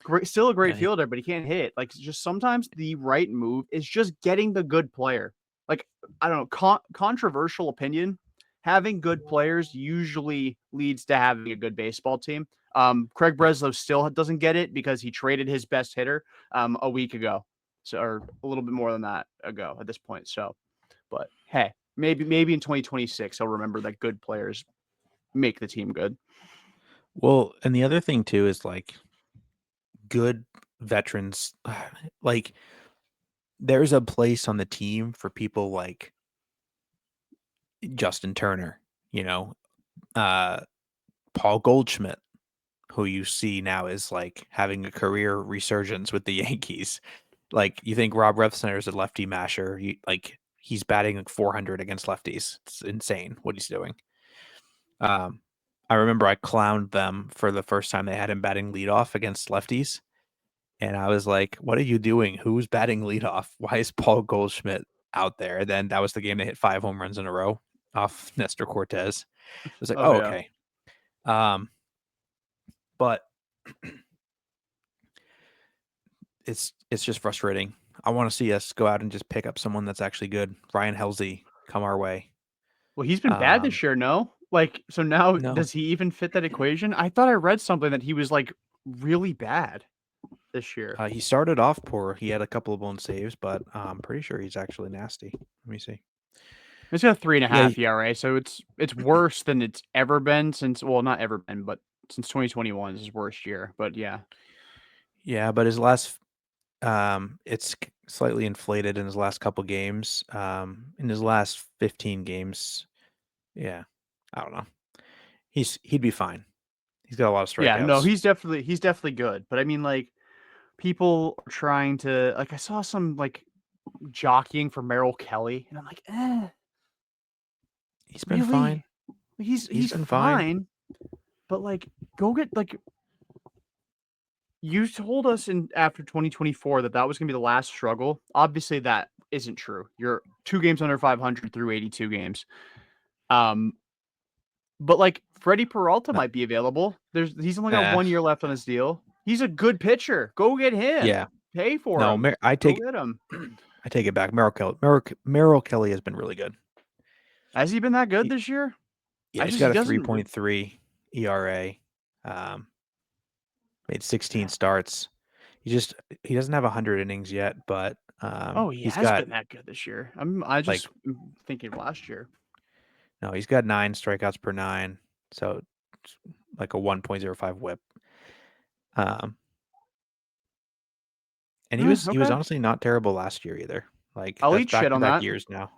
great, still a great Yeah. fielder, but he can't hit. Like just sometimes the right move is just getting the good player. Like I don't know, controversial opinion. Having good players usually leads to having a good baseball team. Craig Yeah. Breslow still doesn't get it because he traded his best hitter a week ago, so or a little bit more than that ago at this point. So, but hey, maybe in 2026 he'll remember that good players make the team good. Well, and the other thing too is like good veterans, like there's a place on the team for people like Justin Turner, you know, uh, Paul Goldschmidt, who you see now is like having a career resurgence with the Yankees. Like you think Rob Refsnyder is a lefty masher, like he's batting like 400 against lefties. It's insane what he's doing. Um, I remember I clowned them for the first time they had him batting leadoff against lefties. And I was like, "What are you doing? Who's batting leadoff? Why is Paul Goldschmidt out there?" And then that was the game they hit 5 home runs in a row off Nestor Cortez. It was like, Oh "Oh, yeah. okay." Um, but it's just frustrating. I want to see us go out and just pick up someone that's actually good. Ryan Helsley, come our way. Well, he's been bad Um, this year, no? Like, so now no, does he even fit that equation? I thought I read something that he was like really bad this year. he started off poor. He had a couple of blown saves, but I'm pretty sure he's actually nasty. Let me see. He's got a three and a Yeah, half ERA, so it's worse than it's ever been since well, not ever been, but since 2021 is his worst year. But yeah. yeah, but his last it's slightly inflated in his last couple games. In his last 15 games, yeah, I don't know. He'd be fine. He's got a lot of Yeah, no, strikeouts. he's definitely good. But I mean like people are trying to like I saw some like jockeying for Merrill Kelly and I'm like, He's been fine. really? He's He's he's been fine. fine, but like go get like you told us in after 2024 that that was gonna be the last struggle. Obviously, that isn't true. You're 2 games under 500 through 82 games. Um, but, like, Freddy Peralta Uh, might be available. He's only got eh, 1 year left on his deal. He's a good pitcher. Go get him. yeah. Pay for No, him. Go get him. I take it back. Merrill Kelly has been really good. Has he been that good He, this year? yeah, he's He got a doesn't 3.3 ERA. Um, made 16 yeah. starts. He doesn't have 100 innings yet, but Oh, he he's has got been that good this year. I like just am thinking of last year. no, he's got 9 strikeouts per 9, so it's like a 1.05 whip. Um, and he was Okay. honestly not terrible last year either. Like I'll that's eat shit back to on back that. years now.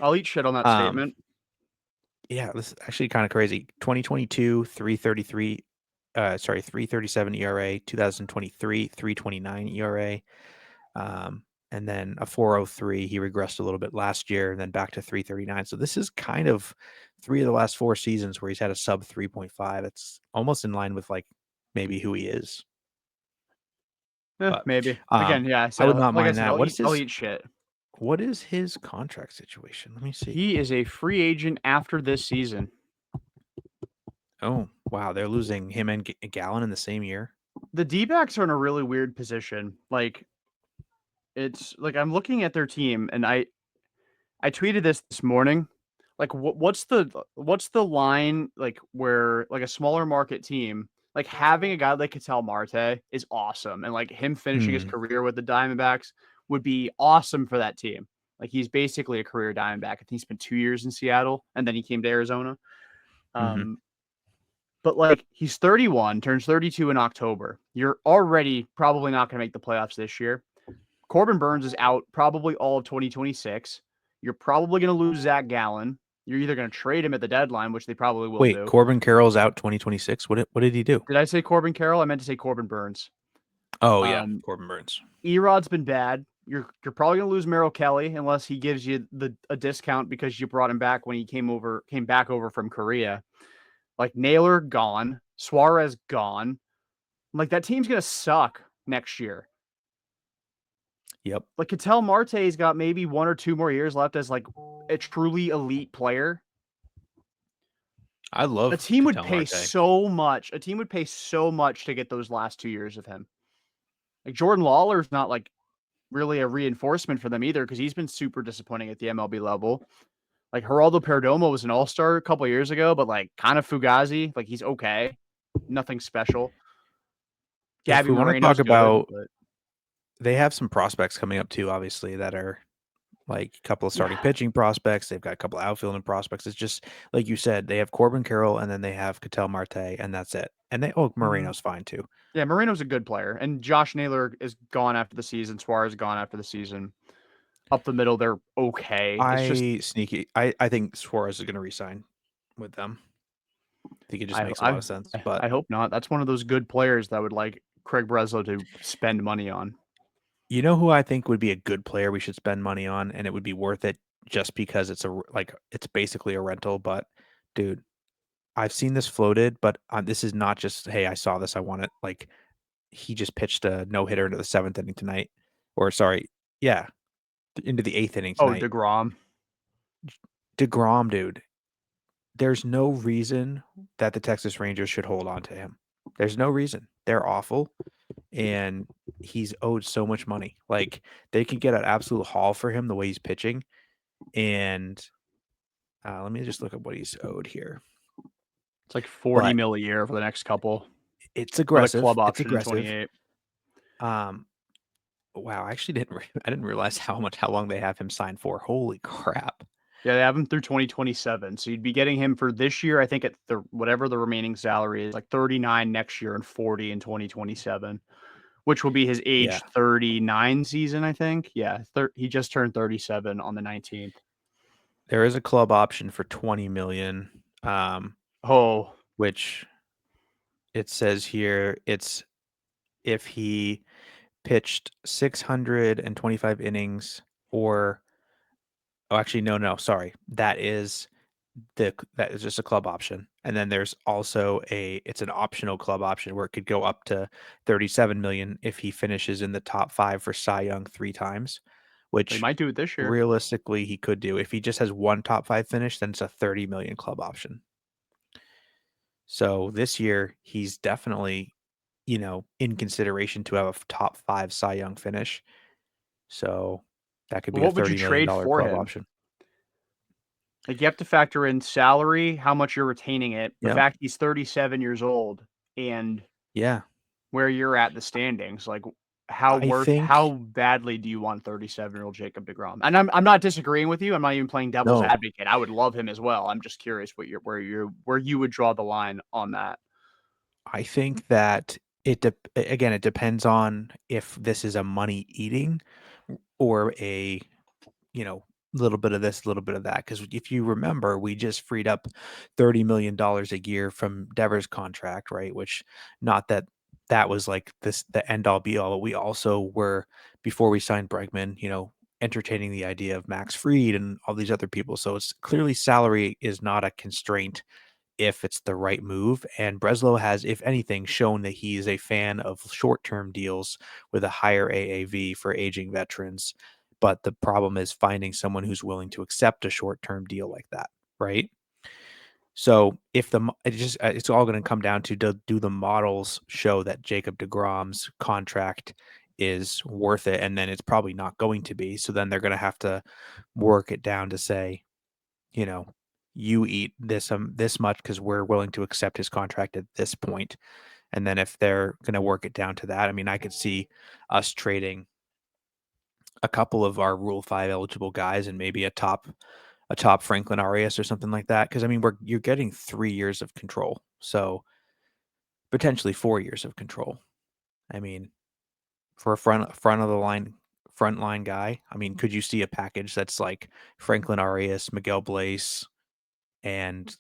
I'll eat shit on that Um, statement. yeah, this is actually kind of crazy. 2022, 333, sorry, 337 ERA, 2023, 329 ERA. And then a 403. He regressed a little bit last year and then back to 339. So this is kind of 3 of the last 4 seasons where he's had a sub 3.5. It's almost in line with, like, maybe who he is. But, Maybe. Again, um, yeah, I would not like I mind said, that. I'll eat shit. What is his contract situation? Let me see. He is a free agent after this season. Oh, wow, they're losing him and Gallen in the same year? The D-backs are in a really weird position. Like, it's like I'm looking at their team, and I tweeted this morning. Like, what's the line like where like a smaller market team like having a guy like Ketel Marte is awesome, and like him finishing his Mm, career with the Diamondbacks would be awesome for that team. Like he's basically a career Diamondback. I think he spent 2 years in Seattle, and then he came to Arizona. mhm. Um, but like he's 31, turns 32 in October. You're already probably not going to make the playoffs this year. Corbin Burns is out probably all of 2026. You're probably going to lose Zach Gallen. You're either going to trade him at the deadline, which they probably will Wait, do. Corbin Carroll's out 2026? What did he do? Did I say Corbin Carroll? I meant to say Corbin Burns. Oh, yeah, Um, Corbin Burns. Erod's been bad. You're probably going to lose Merrill Kelly unless he gives you a discount because you brought him back when he came back over from Korea. Like Naylor gone, Suarez gone. Like that team's going to suck next year. Yep. Like Ketel Marte's got maybe 1 or 2 more years left as like a truly elite player. I A love team would Ketel pay Marte. so much. A team would pay so much to get those last 2 years of him. Like Jordan Lawler's not like really a reinforcement for them either because he's been super disappointing at the MLB level. Like Geraldo Perdomo was an all-star a couple years ago, but like kind of fugazi. Like he's okay, nothing special. If Gabby we wanna talk Moreno's good, about but they have some prospects coming up too, obviously, that are, like, a couple of starting yeah. pitching prospects. They've got a couple of outfielding prospects. It's just like you said, they have Corbin Carroll, and then they have Ketel Marte, and that's it. And Mhm. Moreno's fine too. Yeah, Moreno's a good player, and Josh Naylor is gone after the season. Suarez is gone after the season. Up the middle, they're okay. It's just I think Suarez is gonna resign with them. I think it just I makes a lot I of sense, but I hope not. That's one of those good players that would like Craig Breslow to spend money on. you know who I think would be a good player we should spend money on, and it would be worth it just because it's basically a rental, but dude, I've seen this floated, but, this is not just, "Hey, I saw this, I want it." Like, he just pitched a no-hitter into the 7th inning tonight, or sorry, yeah, into the 8th inning Oh, tonight. deGrom. deGrom, dude, there's no reason that the Texas Rangers should hold on to him. There's no reason. They're awful, and he's owed so much money. Like, they could get an absolute haul for him the way he's pitching, and, let me just look up what he's owed here. It's like 40 But mil a year for the next couple it's with a club aggressive, it's option in aggressive. 28. Um, wow, I actually I didn't realize how long they have him signed for. Holy crap. Yeah, they have him through 2027. So you'd be getting him for this year, I think at the whatever the remaining salary is, like 39 next year and 40 in 2027, which will be his Yeah. age 39 season, I think. Yeah, he just turned 37 on the 19th. There is a club option for 20,000,000, Oh, which it says here it's if he pitched 625 innings or oh, actually, no, sorry. That is just a club option. And then there's also it's an optional club option where it could go up to 37,000,000 if he finishes in the top 5 for Cy Young 3 times, they which might do it this year. realistically he could do. If he just has 1 top 5 finish, then it's a 30,000,000 club option. So this year, he's definitely, in consideration to have a top 5 Cy Young finish. So that could But be a what would you trade $30,000,000 for club him? option. Like you have to factor in salary, how much you're retaining it, the Yep. fact he's 37 years old, and Yeah. where you're at the standings. Like I how think badly do you want 37-year-old Jacob deGrom? And I'm not disagreeing with you. I'm not even playing devil's no. advocate. I would love him as well. I'm just curious where you would draw the line on that. I think that again, it depends on if this is a money eating or a, you know, little bit of this, a little bit of that. Because if you remember, we just freed up $30,000,000 a year from Devers' contract, right? Which not that that was like this the end all be all, but we also were before we signed Bregman, entertaining the idea of Max Fried and all these other people. So it's clearly salary is not a constraint if it's the right move. And Breslow has, if anything, shown that he is a fan of short-term deals with a higher AAV for aging veterans. But the problem is finding someone who's willing to accept a short-term deal like that, right? So if it's all going to come down to do the models show that Jacob deGrom's contract is worth it, and then it's probably not going to be. So then they're going to have to work it down to say, you know, you eat this much because we're willing to accept his contract at this point. And then if they're going to work it down to that, I mean, I could see us trading a couple of our Rule 5 eligible guys and maybe a top Franklin Arias or something like that. Because I mean, you're getting 3 years of control, so potentially 4 years of control. I mean, for a front of the line front line guy, I mean, could you see a package that's like Franklin Arias, Miguel Blaze, and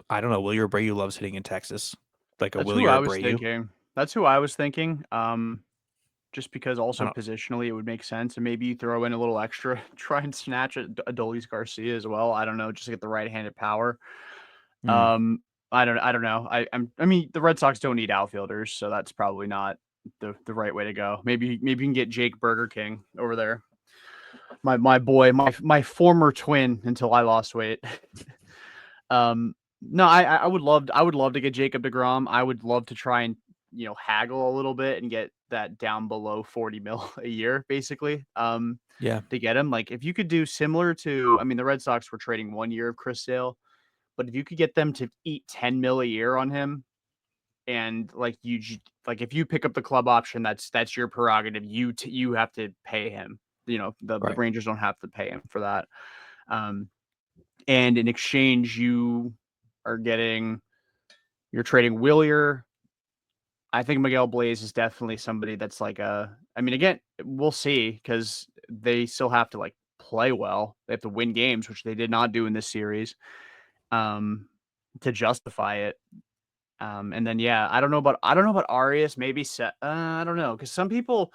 I don't know, Wilyer Abreu loves hitting in Texas, like a That's who I Wilyer was Abreu. thinking. That's who I was thinking. Just because I also don't. positionally it would make sense, and maybe you throw in a little extra, try and snatch a Adolis Garcia as well. I don't know, just to get the right-handed power. Mm, Um, I don't know. I mean, the Red Sox don't need outfielders, so that's probably not the right way to go. Maybe you can get Jake Burger King over there. My boy, my former twin until I lost weight. No, I would love to get Jacob deGrom. I would love to try and haggle a little bit and get that down below 40 mil a year, basically. yeah, To get him, like if you could do similar to, I mean, the Red Sox were trading 1 year of Chris Sale, but if you could get them to eat 10 mil a year on him, and like if you pick up the club option, that's your prerogative. You have to pay him. The right. Rangers don't have to pay him for that. Um, and in exchange, are getting you're trading Willier. I think Miguel Blaze is definitely somebody that's like I mean, again, we'll see because they still have to like play well. They have to win games, which they did not do in this series, um, to justify it. And then yeah, I don't know about Arias. Maybe I don't know because some people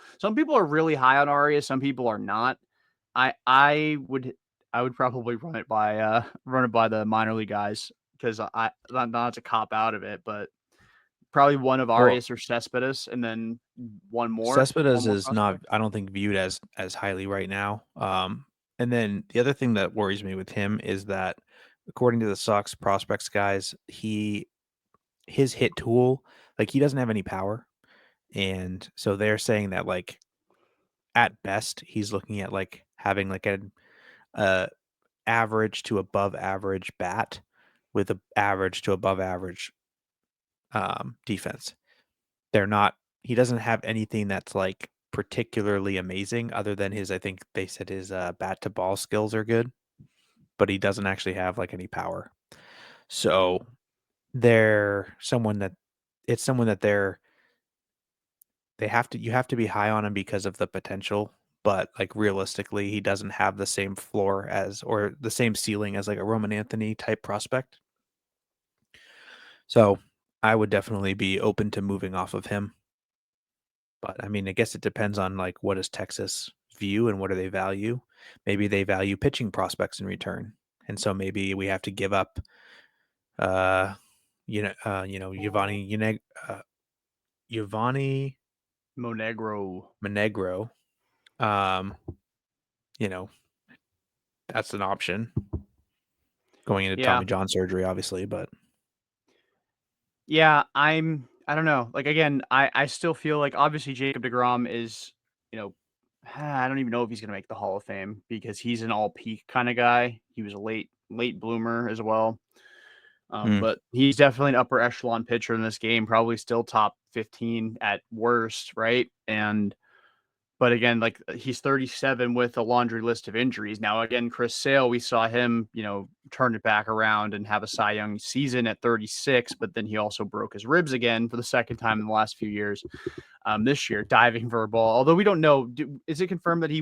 are really high on Arias, some people are not. I I would I would probably run it by the minor league guys because I not to cop out of it, but probably one of Well, Arias or Cespedes, and then one Cespedes more is not, prospect. I don't think, viewed as highly right now. And then the other thing that worries me with him is that according to the Sox prospects guys, his hit tool, like he doesn't have any power. And so they're saying that like at best he's looking at like having like an uh average to above average bat with a average to above average defense. They're not he doesn't have anything that's, like, particularly amazing other than his, I think they said his, bat to ball skills are good, but he doesn't actually have, like, any power. So, they're someone that it's someone that you have to be high on him because of the potential, but, like, realistically, he doesn't have the same floor as or the same ceiling as, like, a Roman Anthony type prospect. So, I would definitely be open to moving off of him. But, I mean, I guess it depends on, like, what does Texas view and what do they value? Maybe they value pitching prospects in return, and so maybe we have to give up, uh, Giovanni Monegro. Monegro. Um, you know, that's an option going into Yeah. Tommy John surgery, obviously, but Yeah, I don't know. Like again, I still feel like obviously Jacob deGrom is, you know, I don't even know if he's gonna make the Hall of Fame because he's an all peak kind of guy. He was a late bloomer as well. mm, But he's definitely an upper echelon pitcher in this game, probably still top 15 at worst, right? But again, like he's 37 with a laundry list of injuries. Now, again, Chris Sale, we saw him, turn it back around and have a Cy Young season at 36, but then he also broke his ribs again for the second time in the last few years. This year, diving for a ball. Although we don't know, is it confirmed that he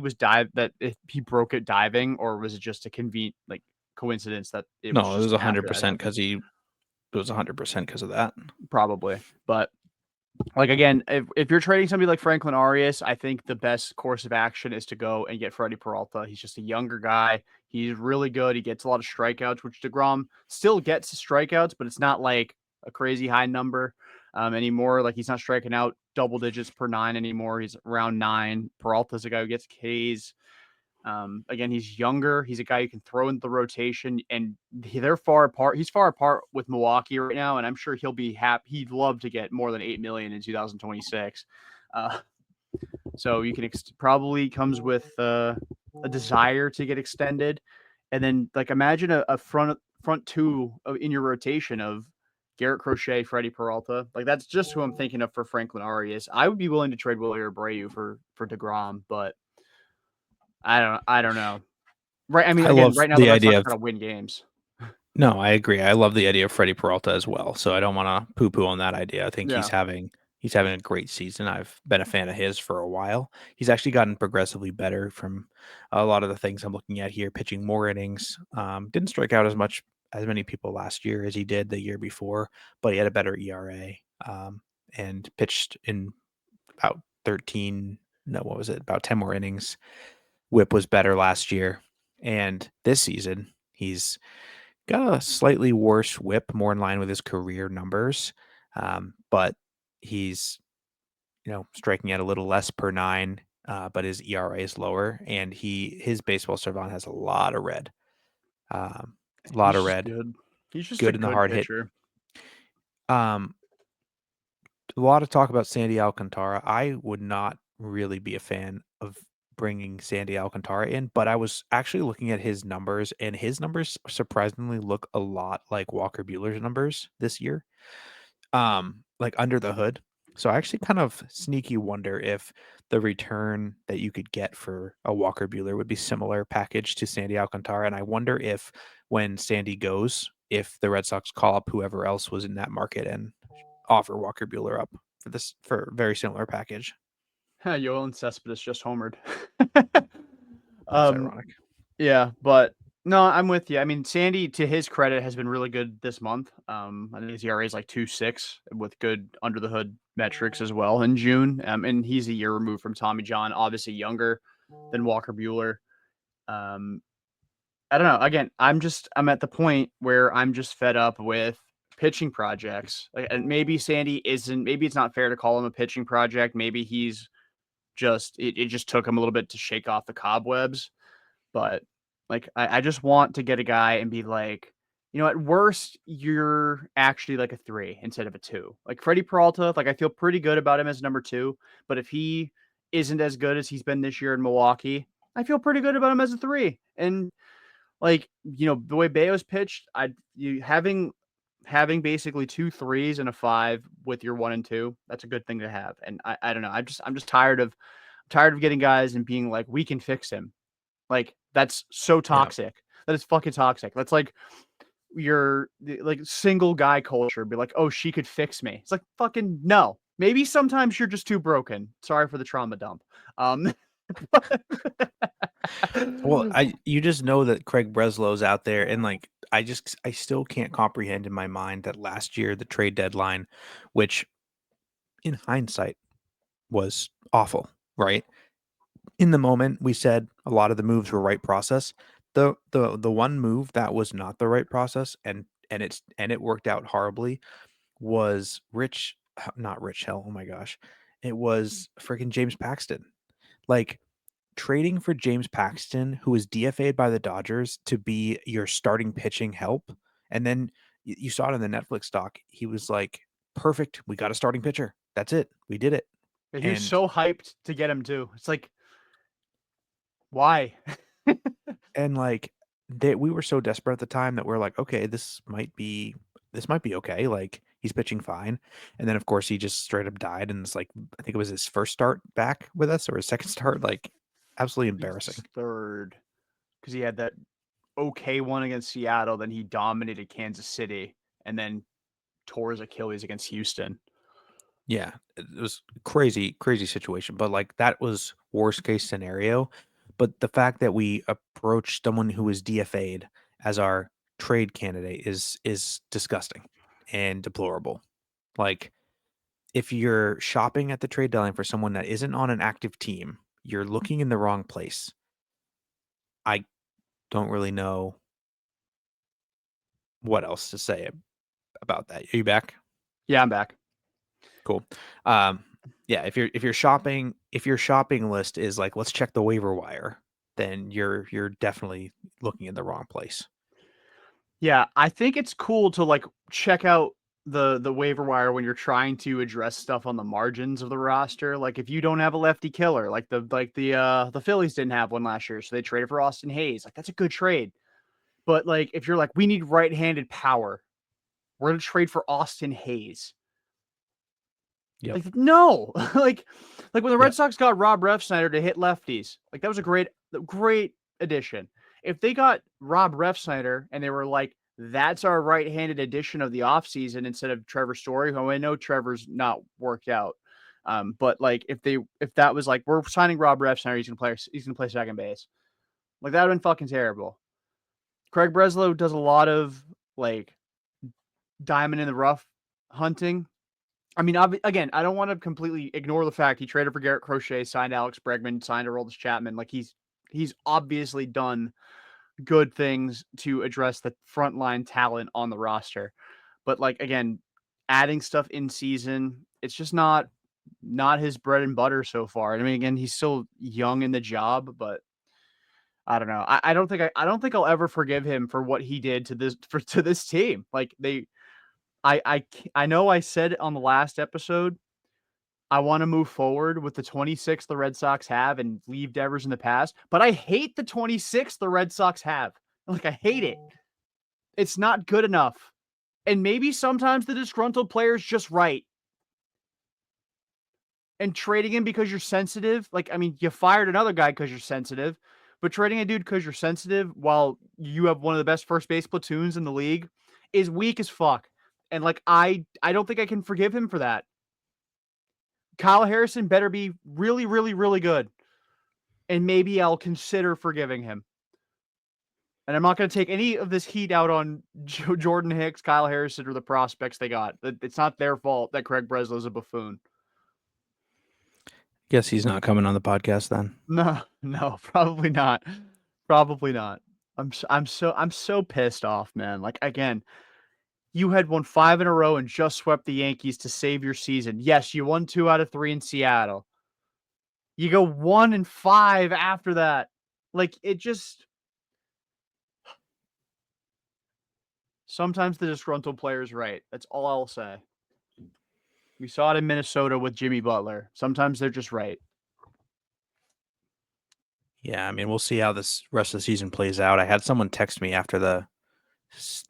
broke it diving, or was it just a convenient like coincidence that it was no, it was just after that 100% happened? because he it was 100% because of that. Probably, but. Like again, if you're trading somebody like Franklin Arias, I think the best course of action is to go and get Freddy Peralta. He's just a younger guy. He's really good. He gets a lot of strikeouts, which deGrom still gets strikeouts, but it's not like a crazy high number anymore. Like he's not striking out double digits per nine anymore. He's around nine. Peralta's a guy who gets Ks. Again, he's younger. He's a guy you can throw into the rotation, and they're far apart. He's far apart with Milwaukee right now, and I'm sure he'll be happy. He'd love to get more than 8 million in 2026. Uh, so you can probably comes with a desire to get extended, and then like imagine a front two in your rotation of Garrett Crochet, Freddie Peralta. Like that's just who I'm thinking of for Franklin Arias. I would be willing to trade Willie Abreu for deGrom, but I don't know. Right. I mean, I again, love right now the the Red idea Sox of gotta win games. No, I agree. I love the idea of Freddie Peralta as well. So I don't want to poo-poo on that idea. I think Yeah. he's having a great season. I've been a fan of his for a while. He's actually gotten progressively better from a lot of the things I'm looking at here, pitching more innings. Didn't strike out as many people last year as he did the year before, but he had a better ERA. And pitched in about 13, no, what was it? About 10 more innings. Whip was better last year. And this season, he's got a slightly worse whip, more in line with his career numbers. But he's, striking out a little less per nine, but his ERA is lower, and his baseball savant has a lot of red. A lot He's of just red. good. He's just a Good in the good hard hit. pitcher. Um, a lot of talk about Sandy Alcantara. I would not really be a fan of bringing Sandy Alcantara in, but I was actually looking at his numbers, and his numbers surprisingly look a lot like Walker Buehler's numbers this year. Like under the hood. So I actually kind of sneaky wonder if the return that you could get for a Walker Buehler would be similar package to Sandy Alcantara. And I wonder if when Sandy goes, if the Red Sox call up whoever else was in that market and offer Walker Buehler up for a very similar package. Yoel Cespedes just homered. That's um, ironic. yeah, but no, I'm with you. I mean, Sandy, to his credit, has been really good this month. I think his ERA is like 2.6 with good under the hood metrics as well in June. And he's a year removed from Tommy John, obviously younger than Walker Buehler. Um, I don't know. Again, I'm at the point where I'm just fed up with pitching projects. Like, and maybe Sandy isn't. Maybe it's not fair to call him a pitching project. Maybe he's it just took him a little bit to shake off the cobwebs. But like, I just want to get a guy and be like, at worst, you're actually like a three instead of a two. Like Freddie Peralta, like I feel pretty good about him as number two. But if he isn't as good as he's been this year in Milwaukee, I feel pretty good about him as a three. And like, the way Bayo's pitched, you having basically two threes and a five with your one and two, that's a good thing to have. And I don't know. I'm just tired of getting guys and being like, we can fix him. Like, that's so Yeah. toxic. That is fucking toxic. That's like your like single guy culture. Be like, oh, she could fix me. It's like fucking no. Maybe sometimes you're just too broken. Sorry for the trauma dump. Um Well, I you just know that Craig Breslow's out there, and like I still can't comprehend in my mind that last year the trade deadline, which in hindsight was awful, right? In the moment, we said a lot of the moves were right process. The one move that was not the right process and it worked out horribly was not Rich Hill. Oh my gosh. It was freaking James Paxton. Like trading for James Paxton, who was DFA'd by the Dodgers to be your starting pitching help. And then you saw it in the Netflix doc. He was like, perfect. We got a starting pitcher. That's it. We did it. he was And so hyped to get him too. It's like, why? like we were so desperate at the time that we're like, okay, this might be okay. Like he's pitching fine. And then of course he just straight up died. And it's like, I think it was his first start back with us or his second start. Like absolutely embarrassing. His third, because he had that okay one against Seattle, then he dominated Kansas City, and then tore his Achilles against Houston. Yeah, it was crazy, crazy situation. But like that was worst case scenario. But the fact that we approached someone who was DFA'd as our trade candidate is disgusting and deplorable. Like if you're shopping at the trade deadline for someone that isn't on an active team, you're looking in the wrong place. I don't really know what else to say about that. Are you back? Yeah, I'm back. Cool. Um, yeah, if your shopping list is like, let's check the waiver wire, then you're definitely looking in the wrong place. Yeah, I think it's cool to like check out the waiver wire when you're trying to address stuff on the margins of the roster. Like if you don't have a lefty killer, like the Phillies didn't have one last year, so they traded for Austin Hayes. Like that's a good trade. But like if you're like, we need right-handed power, we're gonna trade for Austin Hayes. Yep. Like no, like when the Red Yep. Sox got Rob Refsnyder to hit lefties, like that was a great addition. If they got Rob Refsnyder and they were like, that's our right-handed addition of the offseason instead of Trevor Story, who I know Trevor's not worked out. But like if that was like, we're signing Rob Refsnyder, he's gonna play second base. Like that would have been fucking terrible. Craig Breslow does a lot of like diamond in the rough hunting. I mean, again, I don't want to completely ignore the fact he traded for Garrett Crochet, signed Alex Bregman, signed Aroldis Chapman. Like he's obviously done good things to address the frontline talent on the roster. But like again, adding stuff in season, it's just not his bread and butter so far. I mean, again, he's still young in the job, but I don't know. I don't think I'll ever forgive him for what he did to this team. Like I know I said on the last episode I want to move forward with the 26th the Red Sox have and leave Devers in the past, but I hate the 26th the Red Sox have. Like I hate it. It's not good enough. And maybe sometimes the disgruntled player is just right. And trading him because you're sensitive, like I mean, you fired another guy because you're sensitive, but trading a dude because you're sensitive while you have one of the best first base platoons in the league is weak as fuck. And like I don't think I can forgive him for that. Kyle Harrison better be really, really, really good. And maybe I'll consider forgiving him. And I'm not going to take any of this heat out on Jordan Hicks, Kyle Harrison, or the prospects they got. It's not their fault that Craig Breslow's a buffoon. Guess he's not coming on the podcast then. No, no, probably not. Probably not. I'm so pissed off, man. Like again, you had won 5 in a row and just swept the Yankees to save your season. Yes, you won 2 out of 3 in Seattle. You go 1-5 after that. Like it just sometimes the disgruntled player is right. That's all I'll say. We saw it in Minnesota with Jimmy Butler. Sometimes they're just right. Yeah, I mean, we'll see how this rest of the season plays out. I had someone text me after the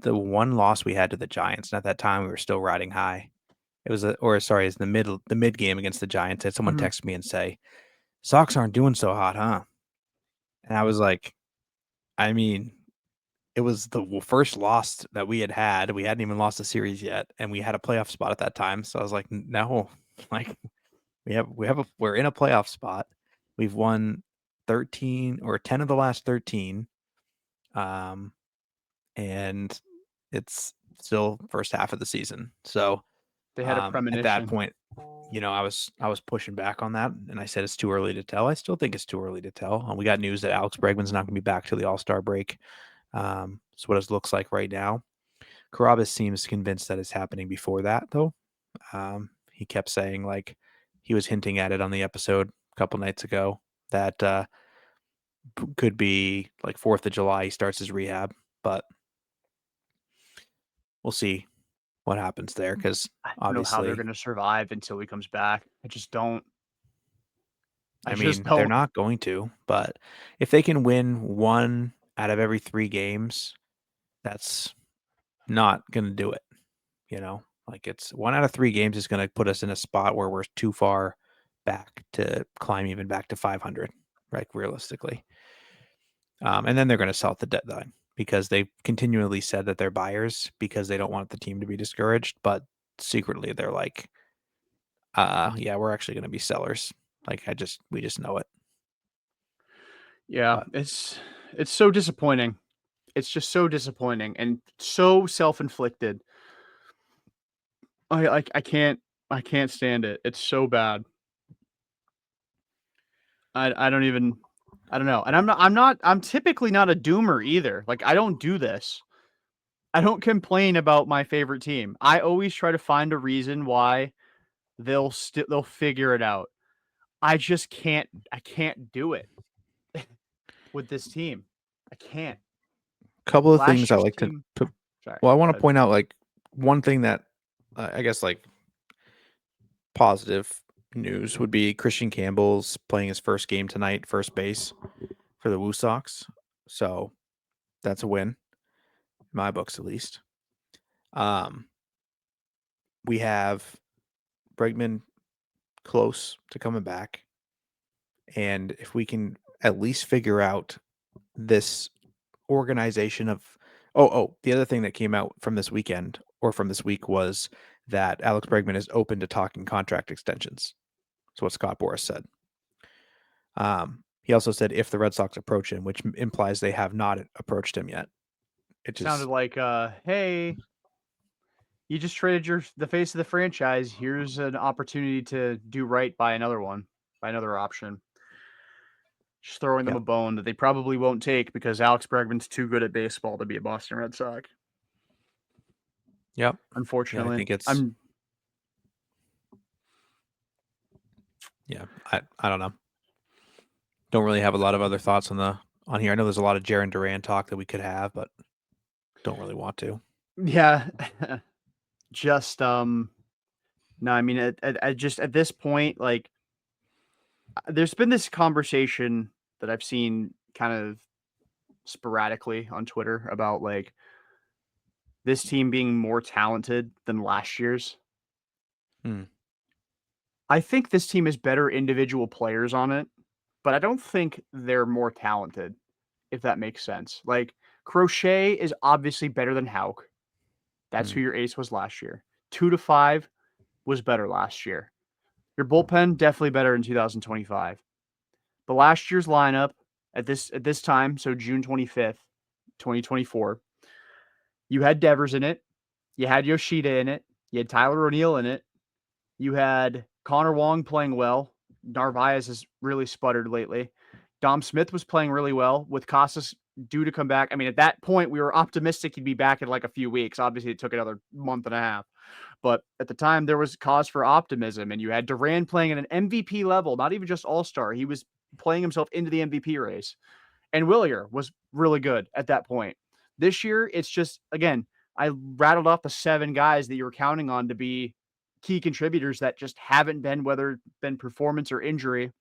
one loss we had to the Giants, and at that time we were still riding high. It was it's the mid game against the Giants. Had someone Mhm. text me and say, "Sox aren't doing so hot, huh?" And I was like, I mean, it was the first loss that we had. We hadn't even lost a series yet, and we had a playoff spot at that time. So I was like, no, like we're in a playoff spot. We've won 13 or 10 of the last 13. Um, and it's still first half of the season. So They had a at that premonition. point, I was pushing back on that, and I said it's too early to tell. I still think it's too early to tell. We got news that Alex Bregman's not going to be back till the All Star break. That's what it looks like right now. Carabas seems convinced that it's happening before that, though. He kept saying like he was hinting at it on the episode a couple nights ago that could be like 4th of July he starts his rehab, but we'll see what happens there because I don't know how they're obviously, going to survive until he comes back. I just don't. I I just mean, they're don't. not going to, but if they can win 1 out of every 3 games, that's not going to do it, you know? Like it's 1 out of 3 games is going to put us in a spot where we're too far back to climb even back to 500, right? Realistically. And then they're going to sell at the deadline because they continually said that they're buyers because they don't want the team to be discouraged, but secretly they're like, yeah, we're actually going to be sellers. Like we just know it. Yeah, But it's so disappointing. It's just so disappointing and so self-inflicted. I can't I can't stand it. It's so bad. I don't even I don't know. And I'm typically not a doomer either. Like I don't do this. I don't complain about my favorite team. I always try to find a reason why they'll figure it out. I can't do it with this team. I can't. Couple of Last things I year's like to team sorry, well, I go want to ahead. point out like one thing that I guess like positive news would be Christian Campbell's playing his first game tonight, first base for the Woo Sox. So that's a win, in my books at least. Um, we have Bregman close to coming back, and if we can at least figure out this organization of the other thing that came out from this weekend or from this week was that Alex Bregman is open to talking contract extensions. That's what Scott Boras said. He also said if the Red Sox approach him, which implies they have not approached him yet. It Sounded just like hey, you just traded the face of the franchise. Here's an opportunity to do right by another one, by another option. Just throwing them yeah, a bone that they probably won't take because Alex Bregman's too good at baseball to be a Boston Red Sox. yep, yeah. I Unfortunately, think it's I'm yeah. I don't know. Don't really have a lot of other thoughts on here. I know there's a lot of Jaron Duran talk that we could have, but don't really want to. yeah, just no. I mean, at just at this point, like, there's been this conversation that I've seen kind of sporadically on Twitter about like this team being more talented than last year's. Hmm. I think this team has better individual players on it, but I don't think they're more talented, if that makes sense. Like Crochet is obviously better than Hauk. That's Hmm. who your ace was last year. 2 to 5 was better last year. Your bullpen definitely better in 2025. But last year's lineup at this time, so June 25th, 2024, you had Devers in it, you had Yoshida in it, you had Tyler O'Neill in it, you had Connor Wong playing well. Narvaez has really sputtered lately. Dom Smith was playing really well with Casas due to come back. I mean, at that point, we were optimistic he'd be back in like a few weeks. Obviously, it took another month and a half. But at the time, there was cause for optimism. And you had Duran playing at an MVP level, not even just all star. He was playing himself into the MVP race. And Willier was really good at that point. This year, it's just, again, I rattled off the 7 guys that you were counting on to be key contributors that just haven't been, whether it's been performance or injury.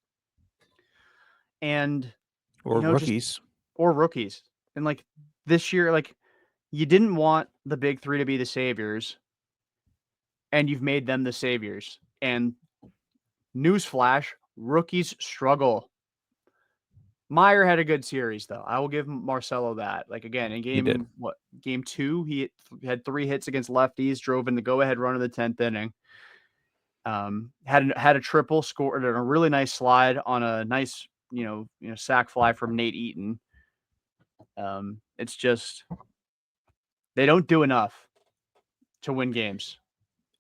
And, Or just, rookies. or rookies. And like this year, like you didn't want the big 3 to be the saviors, and you've made them the saviors. And newsflash, rookies struggle. Meyer had a good series, though. I will give Marcelo that. Like again, in He did. game 2, he had 3 hits against lefties, drove in the go-ahead run in the 10th inning. Had a triple, scored a really nice slide on a nice sac fly from Nate Eaton. It's just they don't do enough to win games.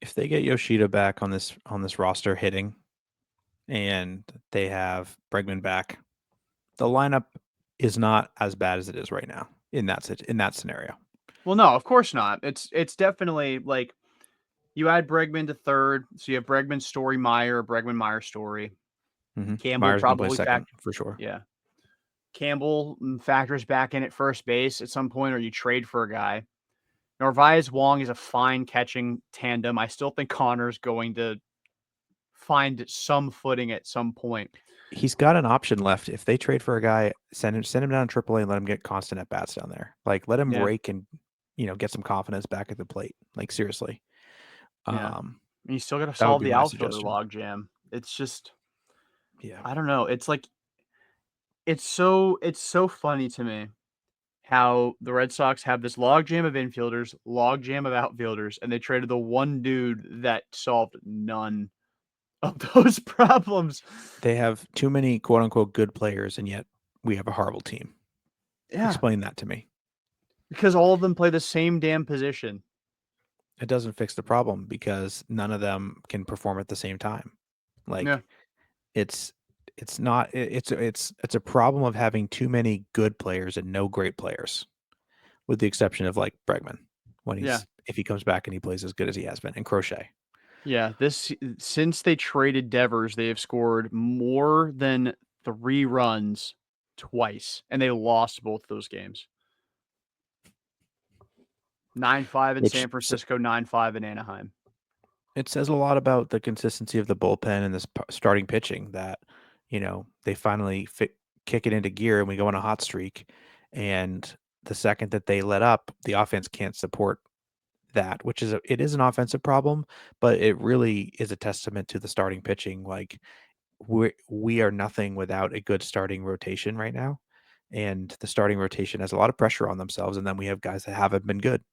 If they get Yoshida back on this roster hitting, and they have Bregman back, the lineup is not as bad as it is right now in that scenario. Well, no, of course not. It's definitely like you add Bregman to third, so you have Bregman, Story, Meyer, Bregman, Meyer, Story. Campbell Meyer's going to play probably second for sure. yeah. Campbell factors back in at first base at some point, or you trade for a guy. Narvaez Wong is a fine catching tandem. I still think Connor's going to find some footing at some point. He's got an option left. If they trade for a guy, send him down to AAA and let him get constant at bats down there. Like let him Yeah, rake and get some confidence back at the plate. Like seriously, yeah. um, And you still got to that would solve be the my outfielder suggestion. logjam. It's just, Yeah, I don't know. It's like it's so funny to me how the Red Sox have this logjam of infielders, logjam of outfielders, and they traded the one dude that solved none of those problems. they have too many quote unquote good players, and yet we have a horrible team. Yeah, Explain that to me. because all of them play the same damn position. it doesn't fix the problem because none of them can perform at the same time. Yeah. Like it's it's not it's a problem of having too many good players and no great players, with the exception of like Bregman when Yeah. he's if he comes back and he plays as good as he has been, and Crochet. Yeah. Since they traded Devers, they have scored more than 3 runs twice, and they lost both those games. 9-5 in Which San Francisco, 9-5 in Anaheim. it says a lot about the consistency of the bullpen and this starting pitching that, they finally kick it into gear and we go on a hot streak. And the second that they let up, the offense can't support that, which it is an offensive problem, but it really is a testament to the starting pitching. Like we are nothing without a good starting rotation right now. And the starting rotation has a lot of pressure on themselves. And then we have guys that haven't been good.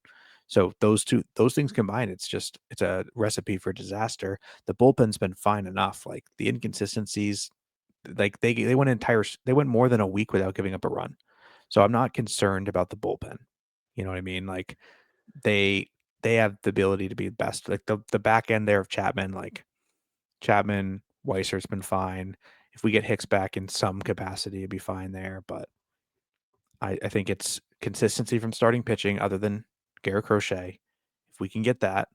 So those things combined, it's a recipe for disaster. The bullpen's been fine enough. Like the inconsistencies, like they went more than a week without giving up a run. So I'm not concerned about the bullpen. You know what I mean? Like they they have the ability to be best. Like the back end there of Chapman, like Chapman, Weisser's been fine. If we get Hicks back in some capacity, it'd be fine there. But I think it's consistency from starting pitching other than Garrett Crochet. If we can get that,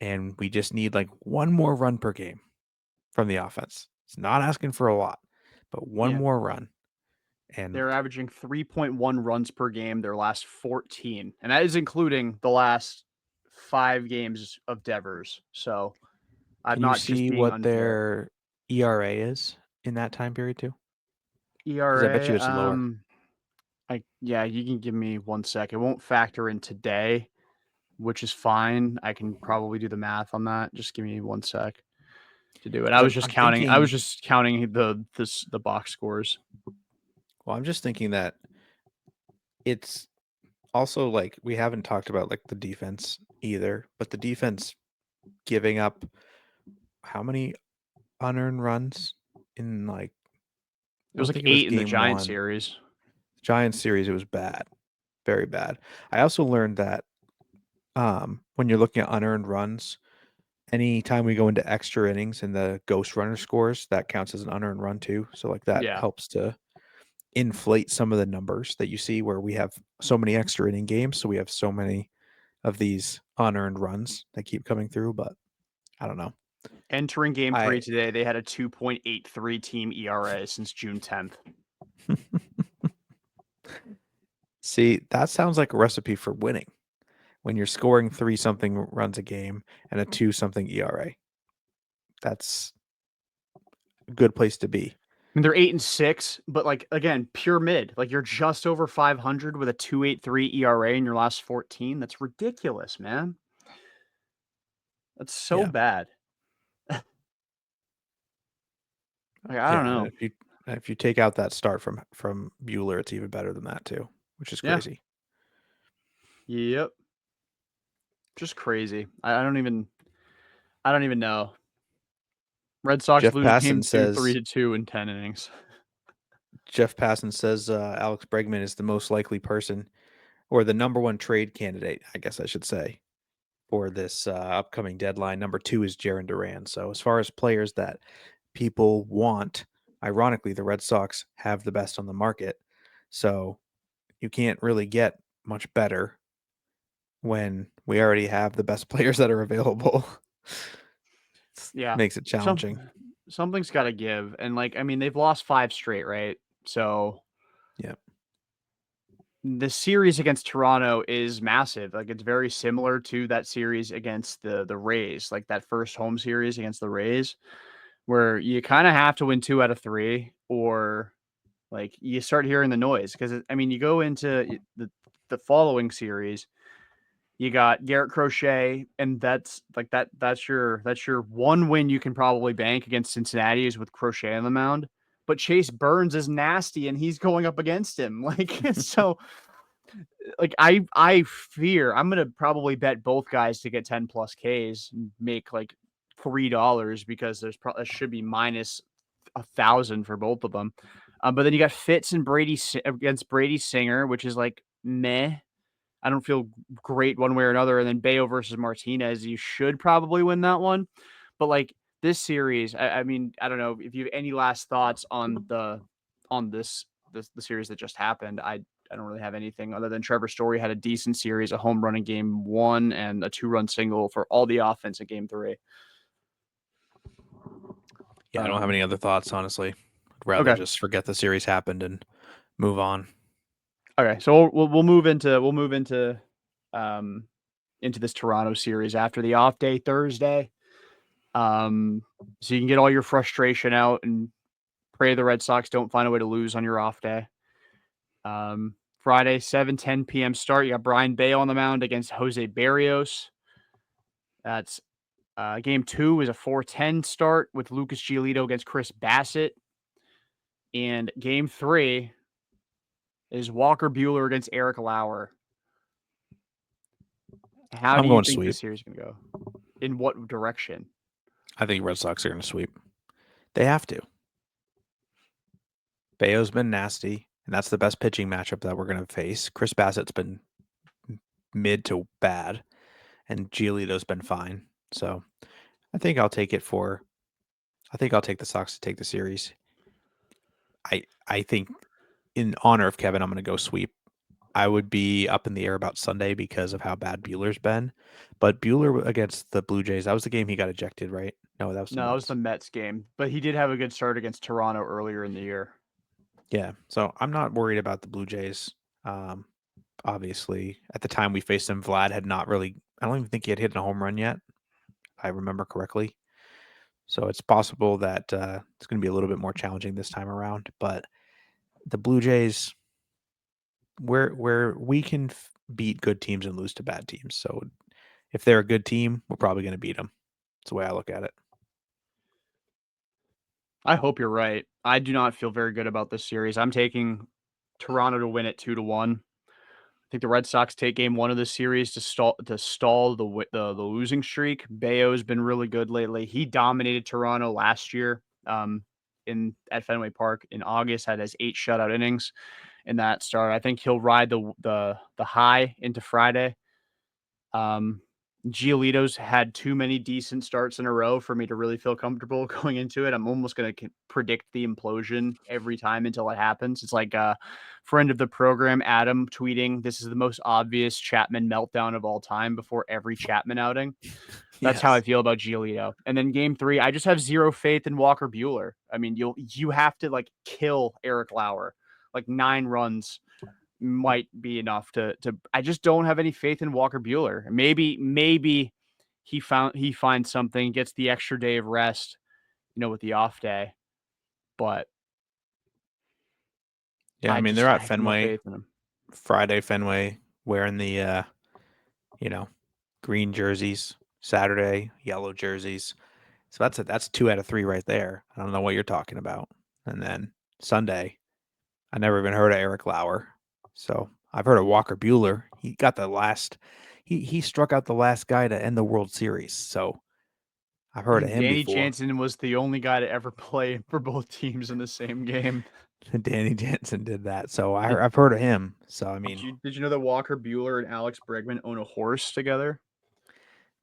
and we just need like one more run per game from the offense. It's not asking for a lot, but one Yeah. more run. And They're averaging 3.1 runs per game their last 14, and that is including the last 5 games of Devers. So I'm can you not just see being what unfair. their ERA is in that time period too? Because I bet ERA, you it's lower. yeah, you can give me 1 sec. It won't factor in today, which is fine. I can probably do the math on that. Just give me 1 sec to do it. I Because was just I'm counting. I was thinking, just counting the box scores. well, I'm just thinking that it's also like we haven't talked about like the defense either, but the defense giving up how many unearned runs in like It I was don't like think it was 8 in the game Giant one. series. Giants series, it was bad. Very bad. I also learned that when you're looking at unearned runs, anytime we go into extra innings and the ghost runner scores, that counts as an unearned run too. So like that Yeah. helps to inflate some of the numbers that you see where we have so many extra inning games. So we have so many of these unearned runs that keep coming through, but I don't know. Entering game 3 I today, they had a 2.83 team ERA since June 10th. see that sounds like a recipe for winning when you're scoring 3 something runs a game and a 2 something ERA. That's a good place to be. I mean, they're 8-6, but like again, pure mid. Like you're just over 500 with a 2.83 ERA in your last 14. That's ridiculous, man. That's so Yeah. bad. Like, I don't Yeah, and know. if you take out that start from Bueller, it's even better than that too, which is Yeah. crazy. Yep. Just crazy. I don't even know. Red Sox Jeff lose game Passan 2, says 3-2 in 10 innings. Alex Bregman is the most likely person or the number one trade candidate, I guess I should say, for this upcoming deadline. Number two is Jaron Duran. So as far as players that people want, ironically, the Red Sox have the best on the market. So you can't really get much better when we already have the best players that are available. Yeah. Makes it challenging. Something's got to give. And like, I mean, they've lost 5 straight, right? So Yeah. the series against Toronto is massive. Like it's very similar to that series against the Rays, like that first home series against the Rays, where you kind of have to win 2 out of 3, or like you start hearing the noise. Because I mean, you go into the following series, you got Garrett Crochet, and that's like that's your one win you can probably bank against Cincinnati is with Crochet on the mound. But Chase Burns is nasty, and he's going up against him. Like so, like I fear I'm gonna probably bet both guys to get 10 plus Ks and make like $3 because there's probably should be minus 1,000 for both of them. But then you got Fitz and Brady against Brady Singer, which is like meh. I don't feel great one way or another. And then Bayo versus Martinez, you should probably win that one. But like this series, I mean, I don't know if you have any last thoughts on the series that just happened. I don't really have anything other than Trevor Story had a decent series, a home run in game 1 and a 2-run single for all the offense in game 3. Yeah, I don't have any other thoughts, honestly. I'd rather Okay. just forget the series happened and move on. Okay. So we'll move into this Toronto series after the off day Thursday. So you can get all your frustration out and pray the Red Sox don't find a way to lose on your off day. Friday, 7:10 p.m. start. You got Brian Bayo on the mound against Jose Barrios. That's game 2 is a 4:10 start with Lucas Giolito against Chris Bassett. And game 3 is Walker Buehler against Eric Lauer. How I'm do you going think sweep. this series is going to go? In what direction? I think Red Sox are going to sweep. They have to. Bayo's been nasty, and that's the best pitching matchup that we're going to face. Chris Bassett's been mid to bad, and Giolito's been fine. So I think I'll take the Sox to take the series. I think in honor of Kevin, I'm going to go sweep. I would be up in the air about Sunday because of how bad Bueller's been. But Buehler against the Blue Jays, that was the game he got ejected, right? No, that was the No, that was Mets. the Mets game, but he did have a good start against Toronto earlier in the year. Yeah, so I'm not worried about the Blue Jays. Obviously, at the time we faced him, Vlad had not really. I don't even think he had hit a home run yet. If I remember correctly. So it's possible that it's going to be a little bit more challenging this time around. But the Blue Jays, where we can beat good teams and lose to bad teams. So if they're a good team, we're probably going to beat them. That's the way I look at it. I hope you're right. I do not feel very good about this series. I'm taking Toronto to win it 2-1. I think the Red Sox take game 1 of this series to stall the losing streak. Bayo's been really good lately. He dominated Toronto last year at Fenway Park in August, had his 8 shutout innings in that start. I think he'll ride the high into Friday. Giolito's had too many decent starts in a row for me to really feel comfortable going into it. I'm almost going to predict the implosion every time until it happens. It's like a friend of the program, Adam, tweeting, "This is the most obvious Chapman meltdown of all time" before every Chapman outing. That's how I Yes. feel about Giolito. And then game 3, I just have zero faith in Walker Buehler. I mean, you have to like kill Eric Lauer, like 9 runs might be enough to I just don't have any faith in Walker Buehler. Maybe he finds something, gets the extra day of rest, with the off day. But Yeah, I mean they're I at have no Fenway faith in him. Friday. Fenway wearing the you know green jerseys. Saturday yellow jerseys. So that's 2 out of 3 right there. I don't know what you're talking about. And then Sunday, I never even heard of Eric Lauer. So I've heard of Walker Buehler. He got the last. He struck out the last guy to end the World Series. So I've heard of And him Danny before. Jansen was the only guy to ever play for both teams in the same game. Danny Jansen did that. So Did I've heard of him. So I did mean, you did you know that Walker Buehler and Alex Bregman own a horse together?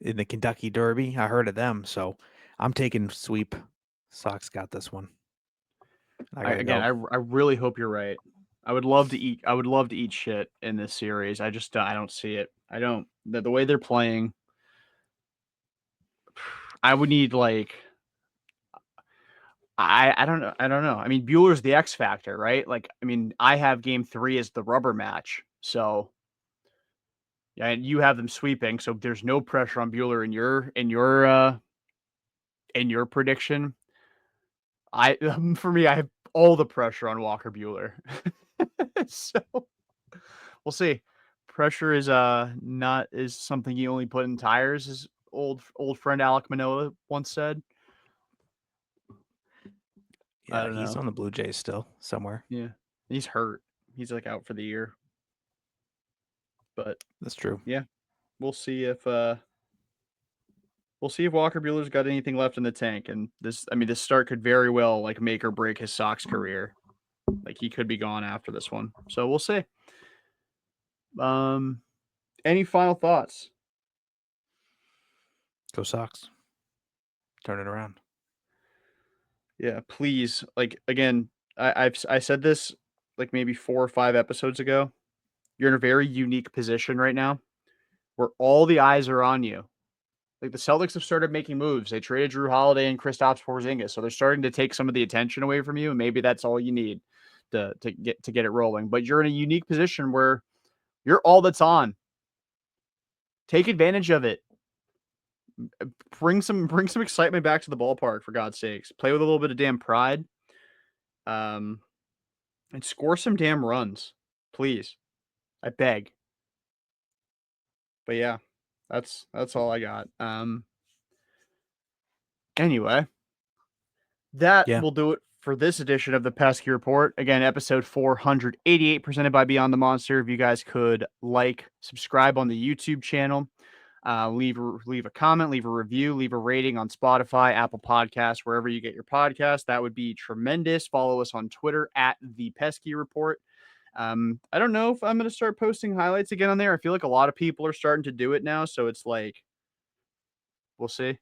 in the Kentucky Derby, I heard of them. So I'm taking sweep. Sox got this one. I gotta Again, go. I really hope you're right. I would love to eat shit in this series. I don't see it. I don't the way they're playing. I would need like I don't know. I don't know. I mean, Bueller's the X factor, right? Like, I mean, I have game 3 as the rubber match. So yeah, and you have them sweeping, so there's no pressure on Bueller in your prediction. I for me, I have all the pressure on Walker Bueller. So we'll see. Pressure is something you only put in tires, as old friend Alec Manoa once said. I Yeah, don't he's know. on the Blue Jays still somewhere. Yeah. He's hurt. He's like out for the year. But That's true. yeah, we'll see if Walker Bueller's got anything left in the tank. And this start could very well like make or break his Sox career. Like he could be gone after this one. So we'll see. Um Any final thoughts? Go Sox. Turn it around. Yeah, please. Like again, I said this like maybe 4 or 5 episodes ago. You're in a very unique position right now where all the eyes are on you. Like the Celtics have started making moves. They traded Drew Holiday and Kristaps Porzingis, so they're starting to take some of the attention away from you, and maybe that's all you need to get it rolling. But you're in a unique position where you're all that's on. Take advantage of it. Bring some excitement back to the ballpark for God's sakes. Play with a little bit of damn pride. Um, and score some damn runs, please. I beg. But yeah, that's all I got. Anyway, that Yeah. will do it for this edition of the Pesky Report. Again, episode 488 presented by Beyond the Monster. If you guys could like, subscribe on the YouTube channel, leave a comment, leave a review, leave a rating on Spotify, Apple Podcasts, wherever you get your podcast. That would be tremendous. Follow us on Twitter at the Pesky Report. I don't know if I'm going to start posting highlights again on there. I feel like a lot of people are starting to do it now, so it's like we'll see.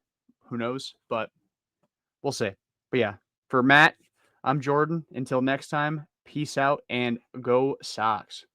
Who knows? But we'll see. But yeah, for Matt, I'm Jordan. Until next time, peace out and go Sox.